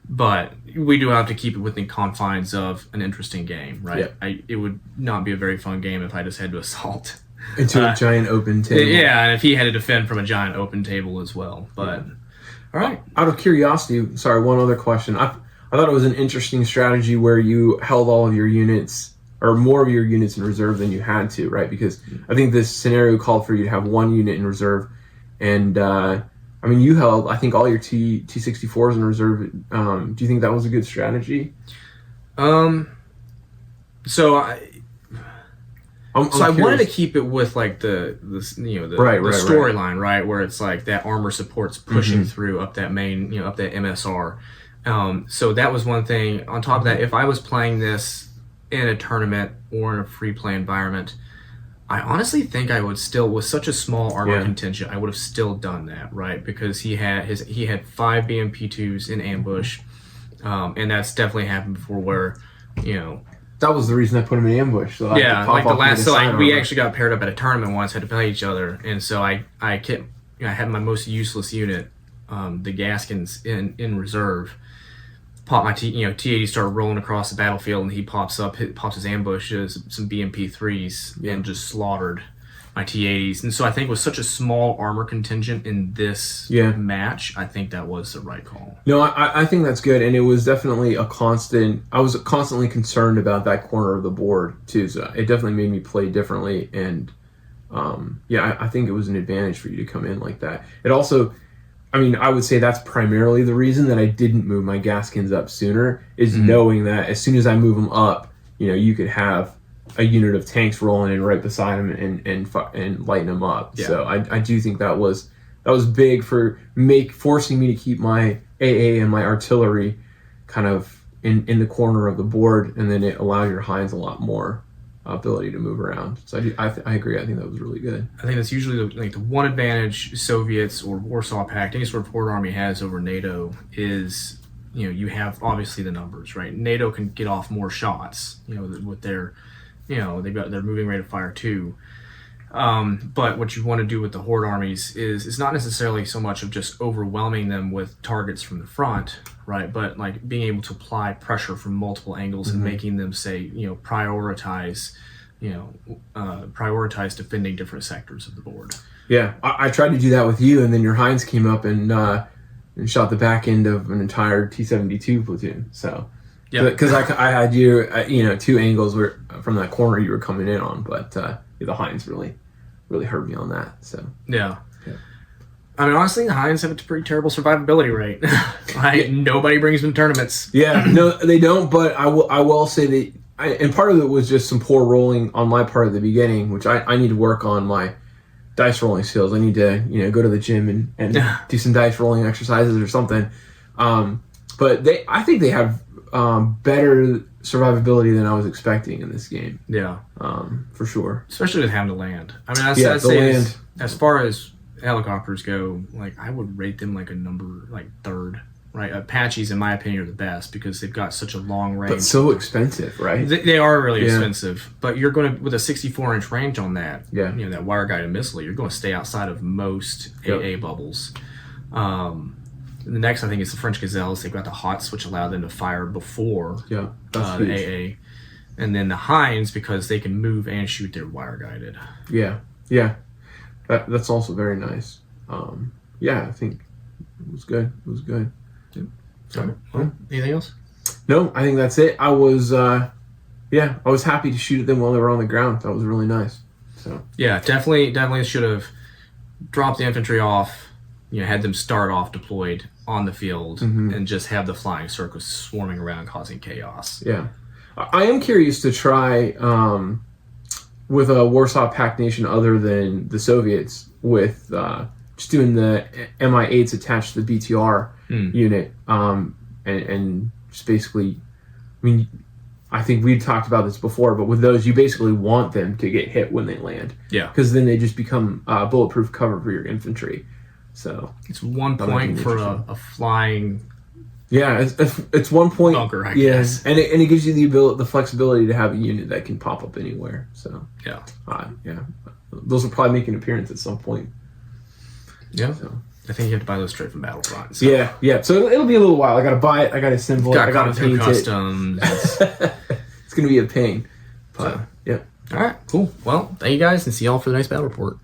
but we do have to keep it within confines of an interesting game, right? Yeah. It would not be a very fun game if I just had to assault into a giant open table. Yeah, and if he had to defend from a giant open table as well. But all right. Out of curiosity, sorry, one other question. I thought it was an interesting strategy where you held all of your units or more of your units in reserve than you had to, right? Because I think this scenario called for you to have one unit in reserve, and you held I think all your T-64s in reserve. Do you think that was a good strategy? So I wanted to keep it with like the storyline, right, where it's like that armor support's pushing through up that main, up that MSR. So that was one thing. On top of that, if I was playing this in a tournament or in a free play environment, I honestly think I would still, with such a small armor contingent, I would have still done that, right? Because he had 5 BMP2s in ambush, and that's definitely happened before where, that was the reason I put him in ambush. So we actually got paired up at a tournament once, had to play each other, and so I had my most useless unit, the Gaskins, in reserve. Pop my T-80 started rolling across the battlefield, and he pops his ambushes, some BMP3s, and just slaughtered my T-80s. And so I think with such a small armor contingent in this match, I think that was the right call. No, I think that's good, and it was definitely a constant. I was constantly concerned about that corner of the board too, so it definitely made me play differently. And I think it was an advantage for you to come in like that. It also, I would say that's primarily the reason that I didn't move my Gaskins up sooner, is knowing that as soon as I move them up, you could have a unit of tanks rolling in right beside him and lighting them up. Yeah. So I do think that was big for forcing me to keep my AA and my artillery kind of in the corner of the board, and then it allowed your Hinds a lot more ability to move around. So I agree. I think that was really good. I think that's usually the one advantage Soviets or Warsaw Pact, any sort of horde army has over NATO is, you have obviously the numbers, right? NATO can get off more shots, with their, they're moving rate of fire too. But what you want to do with the horde armies is it's not necessarily so much of just overwhelming them with targets from the front, right? But like being able to apply pressure from multiple angles and making them say, prioritize defending different sectors of the board. Yeah, I tried to do that with you, and then your Heinz came up and shot the back end of an entire T-72 platoon. So, because I had you, 2 angles were from that corner you were coming in on, but the Heinz really hurt me on that. So yeah. I mean, honestly, the Heinz have a pretty terrible survivability rate. Right? Nobody brings them tournaments. Yeah, no, they don't. But I will say that, and part of it was just some poor rolling on my part at the beginning, which I need to work on my dice rolling skills. I need to go to the gym and do some dice rolling exercises or something. But I think they have better survivability than I was expecting in this game. Yeah, for sure. Especially with having to land. I mean, I'd say as far as helicopters go, like I would rate them like a number like 3rd. Right, Apaches, in my opinion, are the best because they've got such a long range. But so expensive, right? They are really expensive. But you're going to, with a 64-inch range on that, that wire-guided missile, you're going to stay outside of most AA bubbles. The next, I think, is the French Gazelles. They've got the HOTS, which allow them to fire before the AA. And then the Heinz, because they can move and shoot their wire-guided. Yeah. That's also very nice. I think it was good. So, well, anything else? No, I think that's it. I was happy to shoot at them while they were on the ground. That was really nice. So yeah, definitely should have dropped the infantry off. Had them start off deployed on the field and just have the flying circus swarming around, causing chaos. Yeah, I am curious to try with a Warsaw Pact nation other than the Soviets with just doing the Mi-8s attached to the BTR unit, and just basically, I mean, I think we talked about this before, but with those, you basically want them to get hit when they land. Yeah. Because then they just become bulletproof cover for your infantry. So it's 1 point for a flying. Yeah, it's 1 point. Bunker, I guess. And it gives you the flexibility to have a unit that can pop up anywhere. So yeah, those will probably make an appearance at some point. Yeah. So I think you have to buy those straight from Battlefront. So. Yeah. So it'll be a little while. I got to buy it. I got to assemble it. I got to paint customs. It. It's going to be a pain. But, All right, cool. Well, thank you guys, and see y'all for the next battle report.